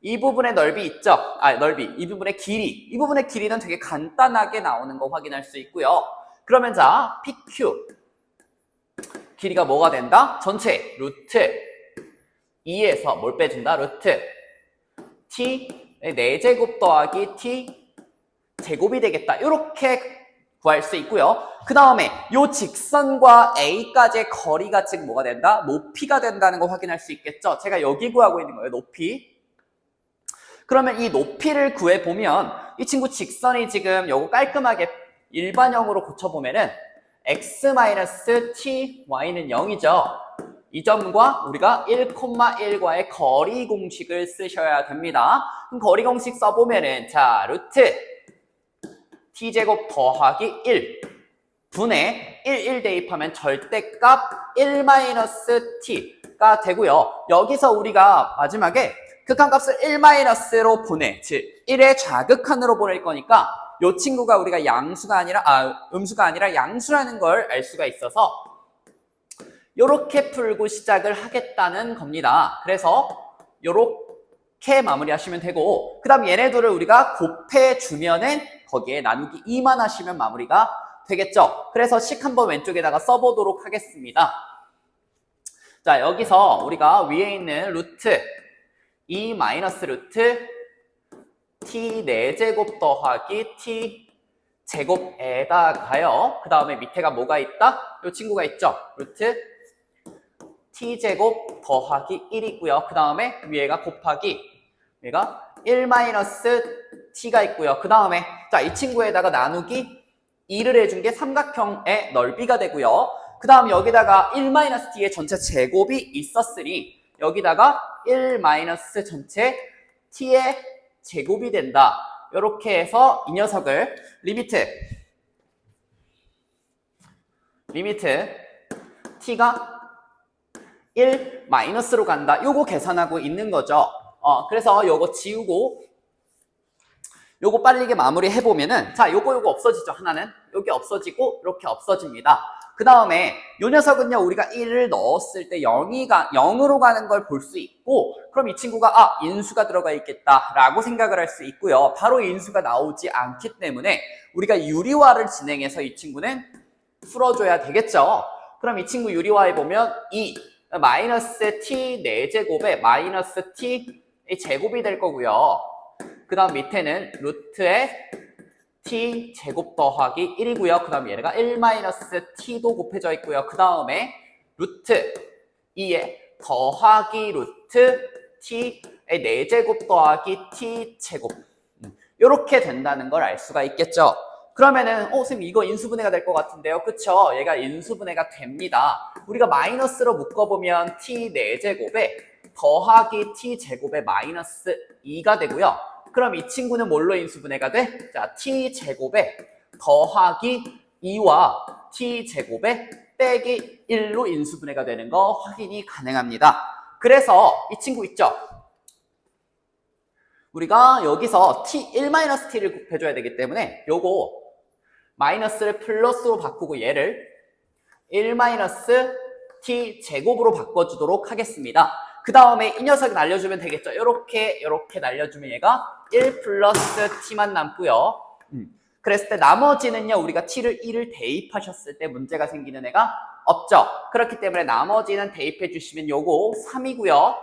이 부분의 넓이 있죠? 이 부분의 길이. 이 부분의 길이는 되게 간단하게 나오는 거 확인할 수 있고요. 그러면 자, PQ. 길이가 뭐가 된다? 전체 루트 2에서 뭘 빼준다? 루트 T 4제곱 더하기 T 제곱이 되겠다. 이렇게 구할 수 있고요. 그 다음에 요 직선과 A까지의 거리가 즉 뭐가 된다? 높이가 된다는 거 확인할 수 있겠죠? 제가 여기 구하고 있는 거예요. 높이. 그러면 이 높이를 구해보면 이 친구 직선이 지금 요거 깔끔하게 일반형으로 고쳐보면은 x-t, y는 0이죠. 이 점과 우리가 1,1과의 거리 공식을 쓰셔야 됩니다. 그럼 거리 공식 써보면은 자, 루트 t제곱 더하기 1 분의 1 대입하면 절대값 1-t가 되고요. 여기서 우리가 마지막에 극한값을 1-로 보내, 즉 1의 좌극한으로 보낼 거니까 이 친구가 우리가 음수가 아니라 양수라는 걸 알 수가 있어서 요렇게 풀고 시작을 하겠다는 겁니다. 그래서 요렇게 마무리하시면 되고, 그 다음 얘네들을 우리가 곱해주면은 거기에 나누기 2만 하시면 마무리가 되겠죠. 그래서 식 한번 왼쪽에다가 써보도록 하겠습니다. 자, 여기서 우리가 위에 있는 루트 2 마이너스 루트 t 4제곱 더하기 t 제곱에다가요. 그 다음에 밑에가 뭐가 있다? 이 친구가 있죠. 루트 t 제곱 더하기 1이고요. 그 다음에 위에가 곱하기 얘가 1 마이너스 t가 있고요. 그 다음에 자, 이 친구에다가 나누기 2를 해준 게 삼각형의 넓이가 되고요. 그 다음 여기다가 1 마이너스 t의 전체 제곱이 있었으니 여기다가 1 마이너스 전체 t의 제곱이 된다. 이렇게 해서 이 녀석을 리미트 t가 1 마이너스로 간다. 요거 계산하고 있는 거죠. 그래서 요거 지우고 요거 빠르게 마무리 해보면은 자, 요거 없어지죠. 하나는 여기 없어지고 이렇게 없어집니다. 그 다음에 요 녀석은요, 우리가 1을 넣었을 때 0으로 가는 걸 볼 수 있고, 그럼 이 친구가 인수가 들어가 있겠다라고 생각을 할 수 있고요. 바로 인수가 나오지 않기 때문에 우리가 유리화를 진행해서 이 친구는 풀어줘야 되겠죠. 그럼 이 친구 유리화해 보면 마이너스 t 4제곱에 마이너스 t 제곱이 될 거고요. 그 다음 밑에는 루트에 t 제곱 더하기 1이고요. 그 다음 얘가 1-t도 곱해져 있고요. 그 다음에 루트 2에 더하기 루트 t의 4제곱 더하기 t 제곱 이렇게 된다는 걸 알 수가 있겠죠. 그러면은 선생님 이거 인수분해가 될 것 같은데요. 그쵸? 얘가 인수분해가 됩니다. 우리가 마이너스로 묶어보면 t 4제곱에 더하기 t 제곱에 마이너스 2가 되고요. 그럼 이 친구는 뭘로 인수분해가 돼? 자, t 제곱에 더하기 2와 t 제곱에 빼기 1로 인수분해가 되는 거 확인이 가능합니다. 그래서 이 친구 있죠? 우리가 여기서 t1-t를 곱해줘야 되기 때문에 요거 마이너스를 플러스로 바꾸고 얘를 1-t 제곱으로 바꿔주도록 하겠습니다. 그 다음에 이 녀석을 날려주면 되겠죠. 이렇게 날려주면 얘가 1 플러스 t만 남고요. 그랬을 때 나머지는요, 우리가 t를 1을 대입하셨을 때 문제가 생기는 애가 없죠. 그렇기 때문에 나머지는 대입해 주시면 요거 3이고요.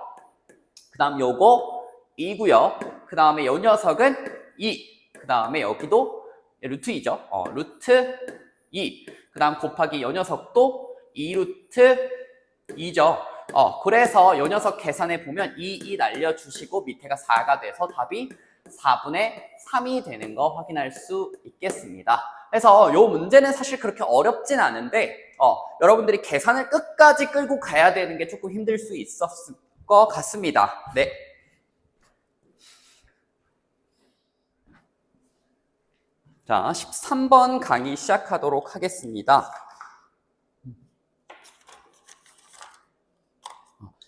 그 다음 요거 2고요. 그 다음에 요 녀석은 2. 그 다음에 여기도 루트 2죠. 루트 2. 그 다음 곱하기 요 녀석도 2루트 2죠. 그래서 요 녀석 계산해 보면 2 날려주시고 밑에가 4가 돼서 답이 4분의 3이 되는 거 확인할 수 있겠습니다. 그래서 요 문제는 사실 그렇게 어렵진 않은데 여러분들이 계산을 끝까지 끌고 가야 되는 게 조금 힘들 수 있었을 것 같습니다. 네. 자, 13번 강의 시작하도록 하겠습니다.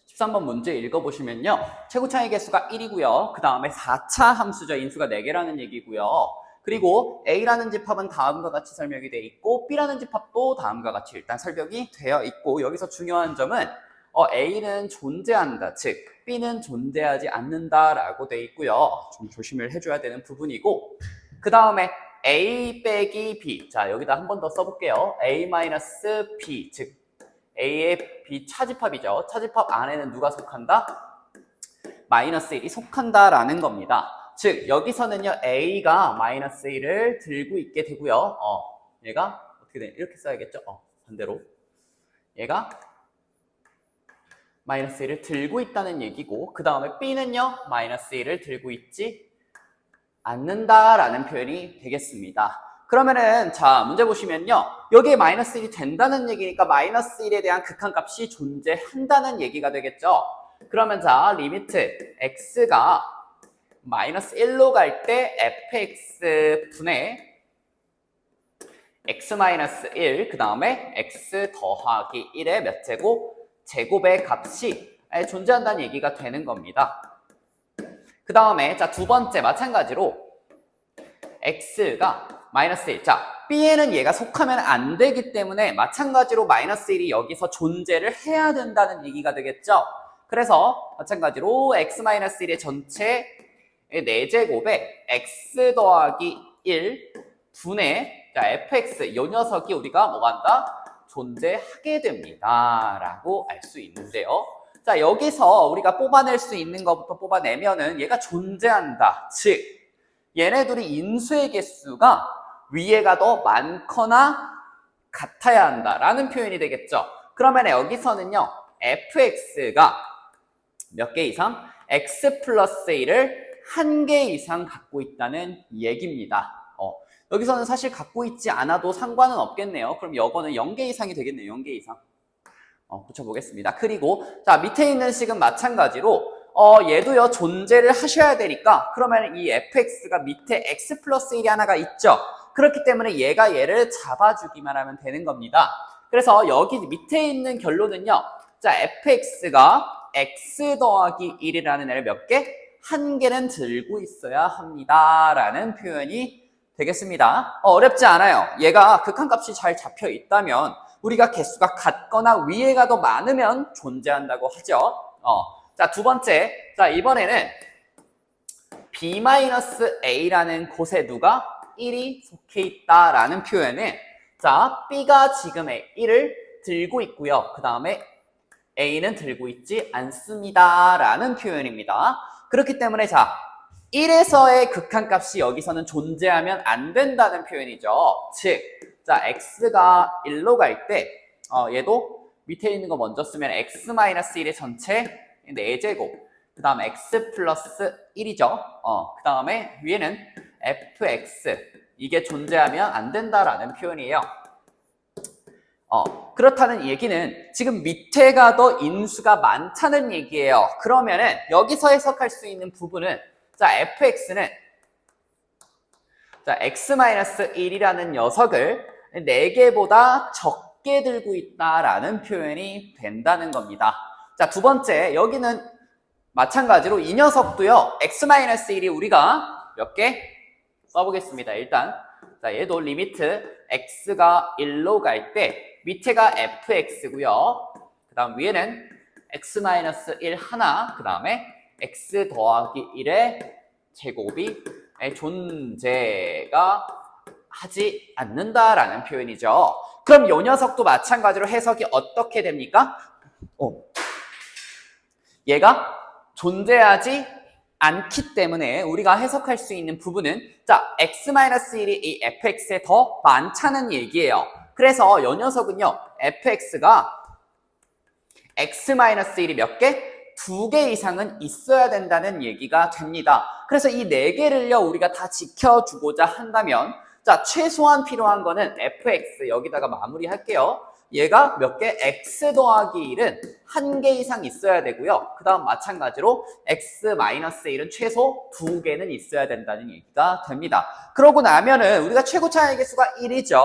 13번 문제 읽어보시면요. 최고차이 개수가 1이고요. 그 다음에 4차 함수죠. 인수가 4개라는 얘기고요. 그리고 A라는 집합은 다음과 같이 설명이 되어 있고 B라는 집합도 다음과 같이 일단 설명이 되어 있고 여기서 중요한 점은 A는 존재한다, 즉 B는 존재하지 않는다라고 되어 있고요. 좀 조심을 해줘야 되는 부분이고 그 다음에 A 빼기 B, 자 여기다 한 번 더 써볼게요. A-B, 즉 A의 B 차집합이죠. 차집합 안에는 누가 속한다? 마이너스 1이 속한다라는 겁니다. 즉 여기서는요 A가 마이너스 1을 들고 있게 되고요. 얘가 어떻게 돼? 이렇게 써야겠죠? 반대로 얘가 마이너스 1을 들고 있다는 얘기고 그 다음에 B는요 마이너스 1을 들고 있지 않는다라는 표현이 되겠습니다. 그러면은 자 문제 보시면요 여기에 마이너스 1이 된다는 얘기니까 마이너스 1에 대한 극한값이 존재한다는 얘기가 되겠죠. 그러면 자 리미트 x가 마이너스 1로 갈 때 fx 분의 x 마이너스 1 그 다음에 x 더하기 1의 몇 제곱? 제곱의 값이 존재한다는 얘기가 되는 겁니다. 그 다음에 자 두 번째 마찬가지로 x가 마이너스 1. 자 b에는 얘가 속하면 안 되기 때문에 마찬가지로 마이너스 1이 여기서 존재를 해야 된다는 얘기가 되겠죠. 그래서 마찬가지로 x 마이너스 1의 전체 4제곱에 x 더하기 1 분의 자 fx 요 녀석이 우리가 뭐 한다? 존재하게 됩니다 라고 알 수 있는데요. 자 여기서 우리가 뽑아낼 수 있는 것부터 뽑아내면은 얘가 존재한다, 즉 얘네 둘이 인수의 개수가 위에가 더 많거나 같아야 한다라는 표현이 되겠죠. 그러면 여기서는요 fx가 몇 개 이상? x 플러스 1을 한 개 이상 갖고 있다는 얘기입니다. 여기서는 사실 갖고 있지 않아도 상관은 없겠네요. 그럼 이거는 0개 이상이 되겠네요. 0개 이상. 붙여보겠습니다. 그리고 자 밑에 있는 식은 마찬가지로 얘도요 존재를 하셔야 되니까 그러면 이 fx가 밑에 x 플러스 1이 하나가 있죠. 그렇기 때문에 얘가 얘를 잡아주기만 하면 되는 겁니다. 그래서 여기 밑에 있는 결론은요. 자 fx가 x 더하기 1이라는 애를 몇 개? 한 개는 들고 있어야 합니다 라는 표현이 되겠습니다. 어렵지 않아요. 얘가 극한값이 잘 잡혀 있다면 우리가 개수가 같거나 위에가 더 많으면 존재한다고 하죠. 자, 두 번째. 자, 이번에는 b-a라는 곳에 누가 1이 속해 있다라는 표현은 자, b가 지금 1을 들고 있고요. 그 다음에 a는 들고 있지 않습니다 라는 표현입니다. 그렇기 때문에 자 1에서의 극한값이 여기서는 존재하면 안 된다는 표현이죠. 즉, 자 x가 1로 갈 때 얘도 밑에 있는 거 먼저 쓰면 x-1의 전체 4제곱 그 다음 x 플러스 1이죠. 그 다음에 위에는 fx 이게 존재하면 안 된다라는 표현이에요. 그렇다는 얘기는 지금 밑에가 더 인수가 많다는 얘기예요. 그러면은 여기서 해석할 수 있는 부분은 자, fx는 자, x-1이라는 녀석을 4개보다 적게 들고 있다라는 표현이 된다는 겁니다. 자, 두 번째, 여기는 마찬가지로 이 녀석도요, x-1이 우리가 몇 개 써보겠습니다. 일단, 자, 얘도 리미트 x가 1로 갈 때 밑에가 fx고요. 그 다음 위에는 x-1 하나, 그 다음에 x 더하기 1의 제곱이 존재가 하지 않는다라는 표현이죠. 그럼 이 녀석도 마찬가지로 해석이 어떻게 됩니까? 얘가 존재하지 않기 때문에 우리가 해석할 수 있는 부분은 자, x-1이 이 fx에 더 많다는 얘기예요. 그래서 이 녀석은요, fx가 x-1이 몇 개? 2개 이상은 있어야 된다는 얘기가 됩니다. 그래서 이 4개를요, 우리가 다 지켜주고자 한다면 자, 최소한 필요한 거는 fx, 여기다가 마무리할게요. 얘가 몇 개? x 더하기 1은 1개 이상 있어야 되고요. 그 다음 마찬가지로 x-1은 최소 2개는 있어야 된다는 얘기가 됩니다. 그러고 나면은 우리가 최고 차이의 개수가 1이죠.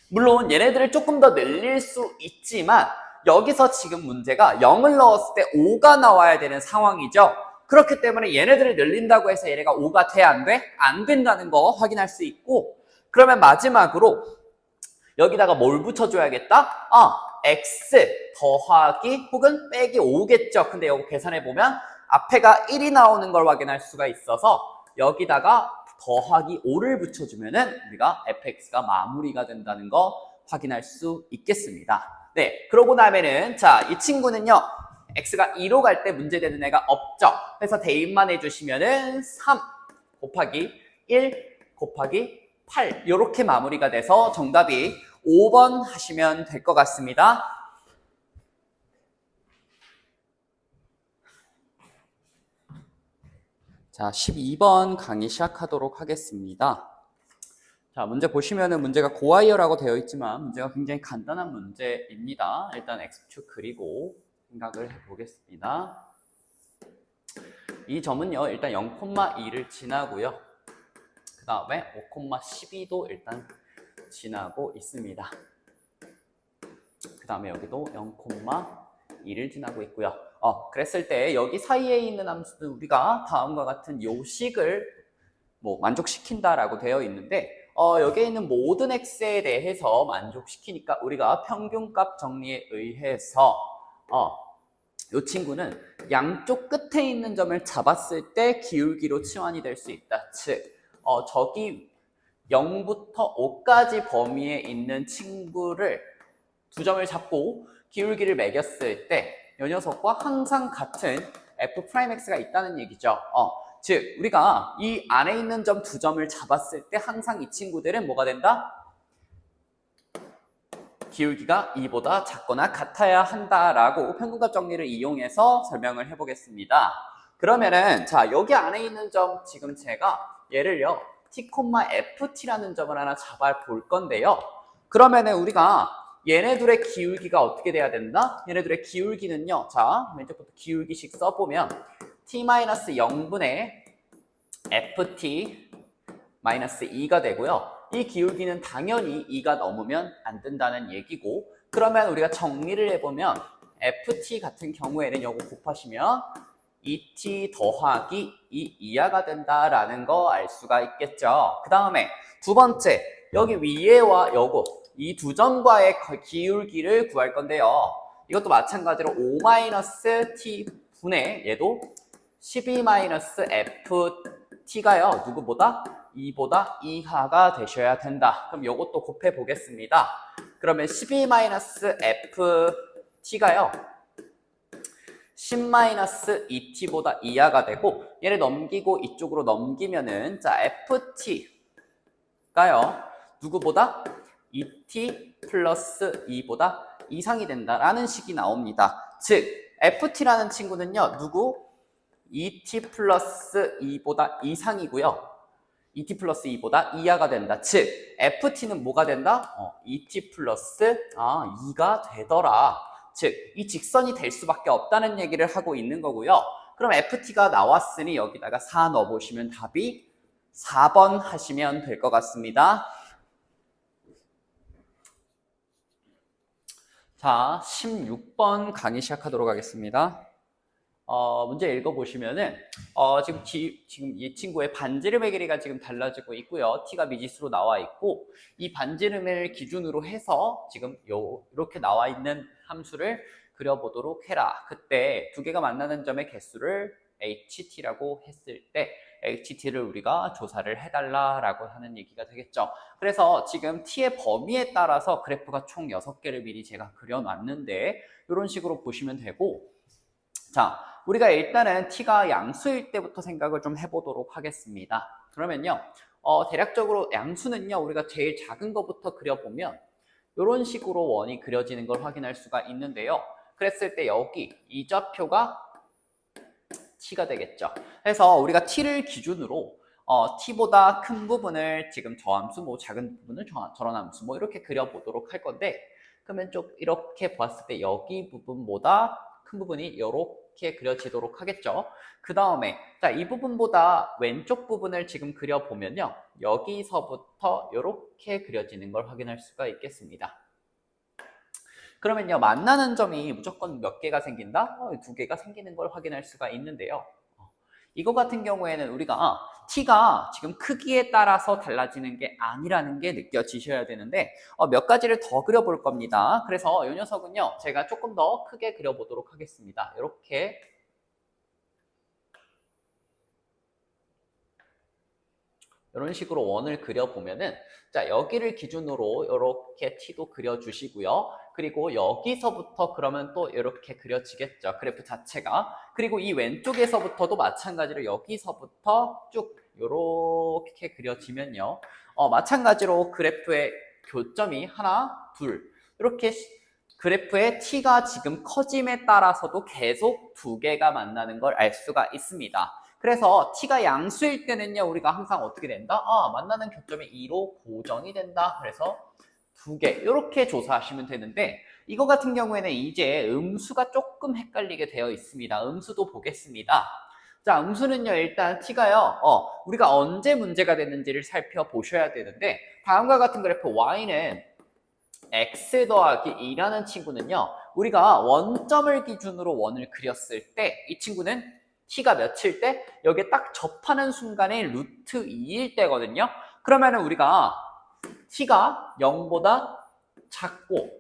물론 얘네들을 조금 더 늘릴 수 있지만 여기서 지금 문제가 0을 넣었을 때 5가 나와야 되는 상황이죠. 그렇기 때문에 얘네들을 늘린다고 해서 얘네가 5가 돼? 안 돼? 안 된다는 거 확인할 수 있고, 그러면 마지막으로 여기다가 뭘 붙여줘야겠다? x 더하기 혹은 빼기 5겠죠. 근데 여기 계산해보면 앞에가 1이 나오는 걸 확인할 수가 있어서 여기다가 더하기 5를 붙여주면은 우리가 fx가 마무리가 된다는 거 확인할 수 있겠습니다. 네, 그러고 나면은 자, 이 친구는요, x가 2로 갈 때 문제되는 애가 없죠. 그래서 대입만 해주시면은 3 곱하기 1 곱하기 8 이렇게 마무리가 돼서 정답이 5번 하시면 될 것 같습니다. 자, 12번 강의 시작하도록 하겠습니다. 자, 문제 보시면은 문제가 고와이어라고 되어 있지만 문제가 굉장히 간단한 문제입니다. 일단 X축 그리고 생각을 해보겠습니다. 이 점은요, 일단 0,2를 지나고요. 그 다음에 5,12도 일단 지나고 있습니다. 그 다음에 여기도 0,2를 지나고 있고요. 그랬을 때 여기 사이에 있는 함수는 우리가 다음과 같은 요식을 만족시킨다라고 되어 있는데 여기에 있는 모든 x에 대해서 만족시키니까 우리가 평균값 정리에 의해서 이 친구는 양쪽 끝에 있는 점을 잡았을 때 기울기로 치환이 될 수 있다. 즉 저기 0부터 5까지 범위에 있는 친구를 두 점을 잡고 기울기를 매겼을 때 이 녀석과 항상 같은 f'x가 있다는 얘기죠. 즉 우리가 이 안에 있는 점 두 점을 잡았을 때 항상 이 친구들은 뭐가 된다? 기울기가 2보다 작거나 같아야 한다라고 평균값 정리를 이용해서 설명을 해보겠습니다. 그러면은 자, 여기 안에 있는 점 지금 제가 얘를요 t, ft라는 점을 하나 잡아 볼 건데요. 그러면은 우리가 얘네들의 기울기가 어떻게 돼야 된다? 얘네들의 기울기는요, 자, 왼쪽부터 기울기식 써보면 t-0분의 ft-2가 되고요. 이 기울기는 당연히 2가 넘으면 안 된다는 얘기고, 그러면 우리가 정리를 해보면 ft 같은 경우에는 요거 곱하시면 2t 더하기 2 이하가 된다라는 거 알 수가 있겠죠. 그 다음에 두 번째, 여기 위에와 요거 이 두 점과의 기울기를 구할 건데요. 이것도 마찬가지로 5-t분의 얘도 12-ft가요. 누구보다? 2보다 이하가 되셔야 된다. 그럼 이것도 곱해 보겠습니다. 그러면 12-ft가요. 10-2t보다 이하가 되고 얘를 넘기고 이쪽으로 넘기면은 자, ft가요. 누구보다? 2t 플러스 2보다 이상이 된다라는 식이 나옵니다. 즉 ft라는 친구는요. 누구? 2t 플러스 2보다 이상이고요. ET 플러스 2보다 2하가 된다. 즉 FT는 뭐가 된다? ET 플러스 2가 되더라. 즉 이 직선이 될 수밖에 없다는 얘기를 하고 있는 거고요. 그럼 FT가 나왔으니 여기다가 4 넣어보시면 답이 4번 하시면 될 것 같습니다. 자, 16번 강의 시작하도록 하겠습니다. 문제 읽어보시면은, 지금 이 친구의 반지름의 길이가 지금 달라지고 있고요. t가 미지수로 나와 있고, 이 반지름을 기준으로 해서 지금 이렇게 나와 있는 함수를 그려보도록 해라. 그때 두 개가 만나는 점의 개수를 ht라고 했을 때, ht를 우리가 조사를 해달라라고 하는 얘기가 되겠죠. 그래서 지금 t의 범위에 따라서 그래프가 총 6개를 미리 제가 그려놨는데 이런 식으로 보시면 되고, 자, 우리가 일단은 t가 양수일 때부터 생각을 좀 해보도록 하겠습니다. 그러면요, 대략적으로 양수는요, 우리가 제일 작은 것부터 그려보면 이런 식으로 원이 그려지는 걸 확인할 수가 있는데요. 그랬을 때 여기 이 좌표가 t가 되겠죠. 그래서 우리가 t를 기준으로 t보다 큰 부분을 지금 저 함수, 뭐 작은 부분을 저런 함수, 뭐 이렇게 그려보도록 할 건데, 그러면 좀 이렇게 봤을 때 여기 부분보다 큰 부분이 이렇게 그려지도록 하겠죠. 그 다음에 자, 이 부분보다 왼쪽 부분을 지금 그려보면요, 여기서부터 이렇게 그려지는 걸 확인할 수가 있겠습니다. 그러면요, 만나는 점이 무조건 몇 개가 생긴다? 2개가 생기는 걸 확인할 수가 있는데요. 이거 같은 경우에는 우리가 t가 지금 크기에 따라서 달라지는 게 아니라는 게 느껴지셔야 되는데 몇 가지를 더 그려볼 겁니다. 그래서 이 녀석은요, 제가 조금 더 크게 그려보도록 하겠습니다. 이렇게 이런 식으로 원을 그려보면은, 자, 여기를 기준으로 이렇게 t도 그려주시고요. 그리고 여기서부터 그러면 또 이렇게 그려지겠죠, 그래프 자체가. 그리고 이 왼쪽에서부터도 마찬가지로 여기서부터 쭉 이렇게 그려지면요, 마찬가지로 그래프의 교점이 하나, 둘, 이렇게 그래프의 t가 지금 커짐에 따라서도 계속 2개가 만나는 걸 알 수가 있습니다. 그래서 t가 양수일 때는요, 우리가 항상 어떻게 된다? 만나는 교점이 2로 고정이 된다. 그래서 2개 이렇게 조사하시면 되는데, 이거 같은 경우에는 이제 음수가 조금 헷갈리게 되어 있습니다. 음수도 보겠습니다. 자, 음수는요, 일단 t가요, 우리가 언제 문제가 됐는지를 살펴보셔야 되는데, 다음과 같은 그래프 y는 x 더하기 2라는 친구는요, 우리가 원점을 기준으로 원을 그렸을 때 이 친구는 t가 몇일 때? 여기에 딱 접하는 순간에 루트 2일 때거든요. 그러면은 우리가 t가 0보다 작고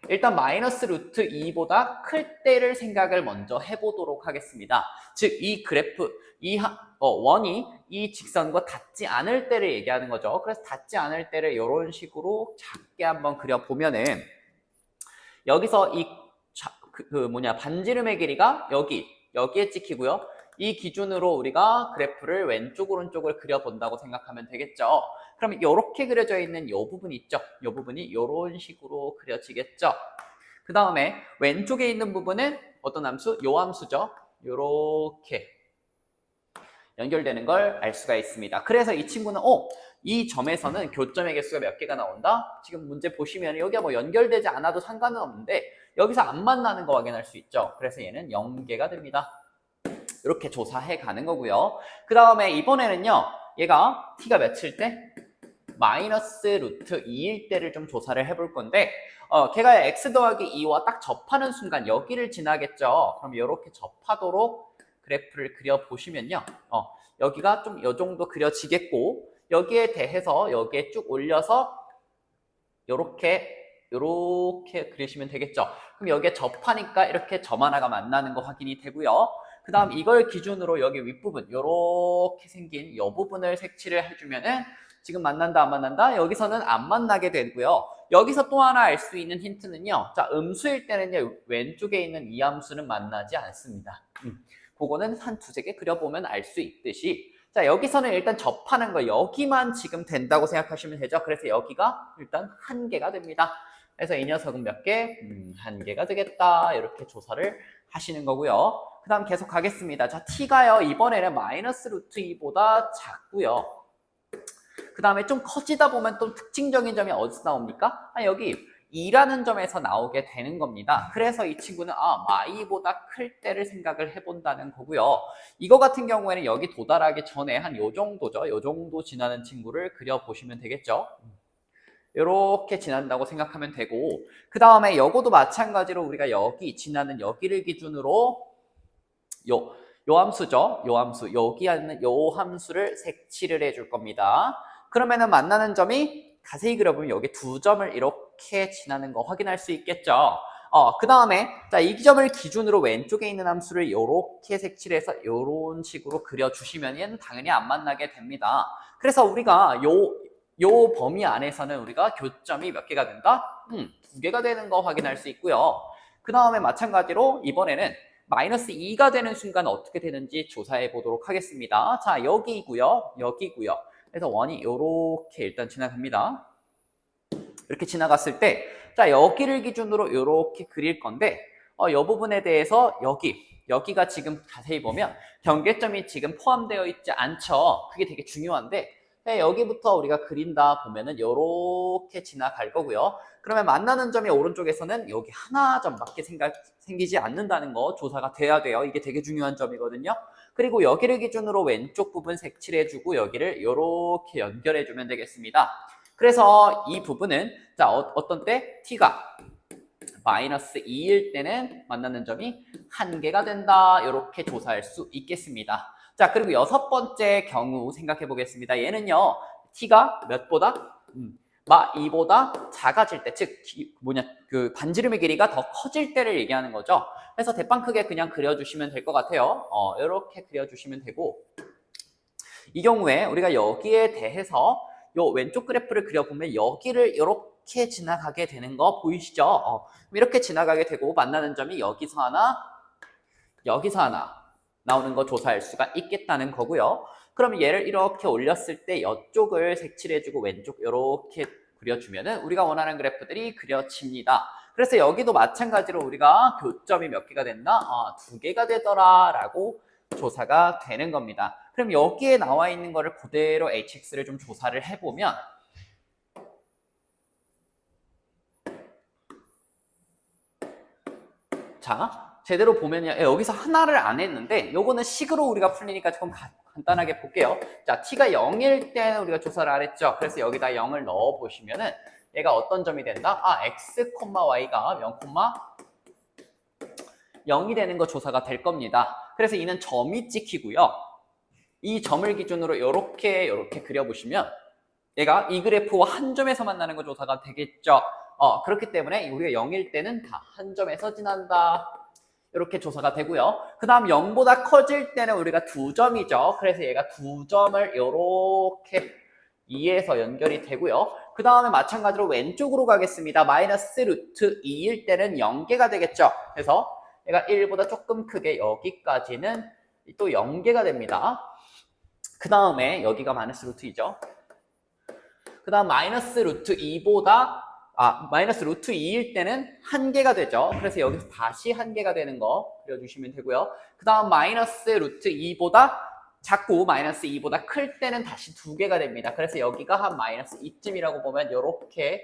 일단 마이너스 루트 2보다 클 때를 생각을 먼저 해보도록 하겠습니다. 즉 이 그래프, 원이 이 직선과 닿지 않을 때를 얘기하는 거죠. 그래서 닿지 않을 때를 이런 식으로 작게 한번 그려보면은, 여기서 이 반지름의 길이가 여기에 찍히고요. 이 기준으로 우리가 그래프를 왼쪽 오른쪽을 그려본다고 생각하면 되겠죠. 그럼 이렇게 그려져 있는 이 부분 있죠, 이 부분이 이런 식으로 그려지겠죠. 그 다음에 왼쪽에 있는 부분은 어떤 함수? 요 함수죠. 이렇게 연결되는 걸 알 수가 있습니다. 그래서 이 친구는 이 점에서는 교점의 개수가 몇 개가 나온다? 지금 문제 보시면 여기가 뭐 연결되지 않아도 상관은 없는데 여기서 안 만나는 거 확인할 수 있죠. 그래서 얘는 0개가 됩니다. 이렇게 조사해 가는 거고요. 그 다음에 이번에는요, 얘가 t가 몇일 때? 마이너스 루트 2일 때를 좀 조사를 해볼 건데, 걔가 x 더하기 2와 딱 접하는 순간 여기를 지나겠죠. 그럼 이렇게 접하도록 그래프를 그려보시면요, 여기가 좀 요 정도 그려지겠고, 여기에 대해서 여기에 쭉 올려서 요렇게 그리시면 되겠죠. 그럼 여기에 접하니까 이렇게 점 하나가 만나는 거 확인이 되고요. 그 다음 이걸 기준으로 여기 윗부분 요렇게 생긴 이 부분을 색칠을 해주면은 지금 만난다 안 만난다? 여기서는 안 만나게 되고요. 여기서 또 하나 알 수 있는 힌트는요, 자, 음수일 때는요, 왼쪽에 있는 이 함수는 만나지 않습니다. 그거는 한 2-3개 그려보면 알 수 있듯이, 자, 여기서는 일단 접하는 거 여기만 지금 된다고 생각하시면 되죠. 그래서 여기가 일단 1개가 됩니다. 그래서 이 녀석은 몇 개? 1개가 되겠다. 이렇게 조사를 하시는 거고요. 그 다음 계속 가겠습니다. 자, t가요, 이번에는 마이너스 루트 2보다 작고요. 그 다음에 좀 커지다 보면 또 특징적인 점이 어디서 나옵니까? 여기 2라는 점에서 나오게 되는 겁니다. 그래서 이 친구는 마이보다 클 때를 생각을 해본다는 거고요. 이거 같은 경우에는 여기 도달하기 전에 한 요 정도죠. 요 정도 지나는 친구를 그려보시면 되겠죠. 이렇게 지난다고 생각하면 되고, 그 다음에 요거도 마찬가지로 우리가 여기 지나는 여기를 기준으로 요 함수죠. 요 함수, 여기 있는 요 함수를 색칠을 해줄 겁니다. 그러면은 만나는 점이 자세히 그려보면 여기 2점을 이렇게 지나는 거 확인할 수 있겠죠. 그 다음에 자, 이 점을 기준으로 왼쪽에 있는 함수를 이렇게 색칠해서 이런 식으로 그려주시면 당연히 안 만나게 됩니다. 그래서 우리가 요 범위 안에서는 우리가 교점이 몇 개가 된다? 2개가 되는 거 확인할 수 있고요. 그 다음에 마찬가지로 이번에는 마이너스 2가 되는 순간 어떻게 되는지 조사해 보도록 하겠습니다. 자, 여기고요. 여기고요. 그래서 원이 이렇게 일단 지나갑니다. 이렇게 지나갔을 때, 자, 여기를 기준으로 이렇게 그릴 건데, 이 부분에 대해서 여기가 지금 자세히 보면 경계점이 지금 포함되어 있지 않죠. 그게 되게 중요한데, 여기부터 우리가 그린다 보면은 이렇게 지나갈 거고요. 그러면 만나는 점이 오른쪽에서는 여기 하나 점밖에 생기지 않는다는 거 조사가 돼야 돼요. 이게 되게 중요한 점이거든요. 그리고 여기를 기준으로 왼쪽 부분 색칠해주고 여기를 이렇게 연결해주면 되겠습니다. 그래서 이 부분은 자 어떤 때 t가 마이너스 2일 때는 만나는 점이 1개가 된다. 이렇게 조사할 수 있겠습니다. 자, 그리고 6번째 경우 생각해 보겠습니다. 얘는요, t가 몇보다? 마 2보다 작아질 때, 즉, 그 반지름의 길이가 더 커질 때를 얘기하는 거죠. 그래서 대빵 크게 그냥 그려주시면 될 것 같아요. 이렇게 그려주시면 되고, 이 경우에 우리가 여기에 대해서 요 왼쪽 그래프를 그려보면 여기를 이렇게 지나가게 되는 거 보이시죠? 이렇게 지나가게 되고 만나는 점이 여기서 하나, 여기서 하나 나오는 거 조사할 수가 있겠다는 거고요. 그럼 얘를 이렇게 올렸을 때 이쪽을 색칠해주고 왼쪽 이렇게 그려주면은 우리가 원하는 그래프들이 그려집니다. 그래서 여기도 마찬가지로 우리가 교점이 몇 개가 됐나? 2개가 되더라 라고 조사가 되는 겁니다. 그럼 여기에 나와 있는 거를 그대로 hx를 좀 조사를 해보면 자, 제대로 보면요. 여기서 하나를 안 했는데 요거는 식으로 우리가 풀리니까 조금 간단하게 볼게요. 자, t가 0일 때는 우리가 조사를 안 했죠. 그래서 여기다 0을 넣어 보시면은 얘가 어떤 점이 된다? x, y가 0이 되는 거 조사가 될 겁니다. 그래서 이는 점이 찍히고요. 이 점을 기준으로 이렇게 그려보시면 얘가 이 그래프와 한 점에서 만나는 거 조사가 되겠죠. 그렇기 때문에 우리가 0일 때는 다 한 점에서 지난다. 이렇게 조사가 되고요. 그 다음 0보다 커질 때는 우리가 2점이죠. 그래서 얘가 2점을 이렇게 2에서 연결이 되고요. 그 다음에 마찬가지로 왼쪽으로 가겠습니다. 마이너스 루트 2일 때는 0개가 되겠죠. 그래서 얘가 1보다 조금 크게 여기까지는 또 0개가 됩니다. 그 다음에 여기가 마이너스 루트 2죠. 그 다음 마이너스 루트 2보다 마이너스 루트 2일 때는 1개가 되죠. 그래서 여기서 다시 1개가 되는 거 그려주시면 되고요. 그 다음 마이너스 루트 2보다 작고 마이너스 2보다 클 때는 다시 2개가 됩니다. 그래서 여기가 한 마이너스 2쯤이라고 보면 이렇게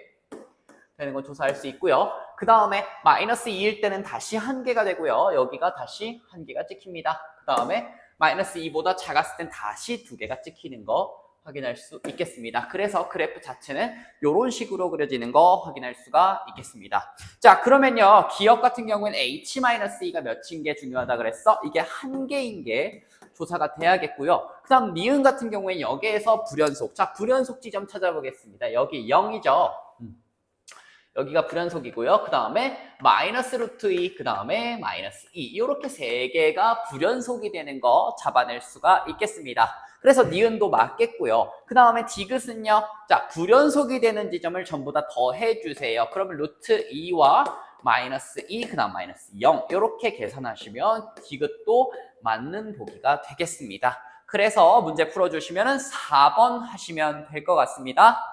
되는 거 조사할 수 있고요. 그 다음에 마이너스 2일 때는 다시 1개가 되고요. 여기가 다시 1개가 찍힙니다. 그 다음에 마이너스 2보다 작았을 땐 다시 2개가 찍히는 거 확인할 수 있겠습니다. 그래서 그래프 자체는 이런 식으로 그려지는 거 확인할 수가 있겠습니다. 자, 그러면요. 기억 같은 경우에는 h-2가 몇인 게 중요하다 그랬어? 이게 1개인 게 조사가 돼야겠고요. 그 다음 니은 같은 경우에는 여기에서 불연속. 자, 불연속 지점 찾아보겠습니다. 여기 0이죠. 여기가 불연속이고요. 그 다음에 마이너스 루트 2, 그 다음에 마이너스 2. 이렇게 3개가 불연속이 되는 거 잡아낼 수가 있겠습니다. 그래서 니은도 맞겠고요. 그 다음에 디귿은요. 자, 불연속이 되는 지점을 전부 다 더해주세요. 그러면 루트 2와 마이너스 2, 그 다음 마이너스 0. 이렇게 계산하시면 디귿도 맞는 보기가 되겠습니다. 그래서 문제 풀어주시면 4번 하시면 될 것 같습니다.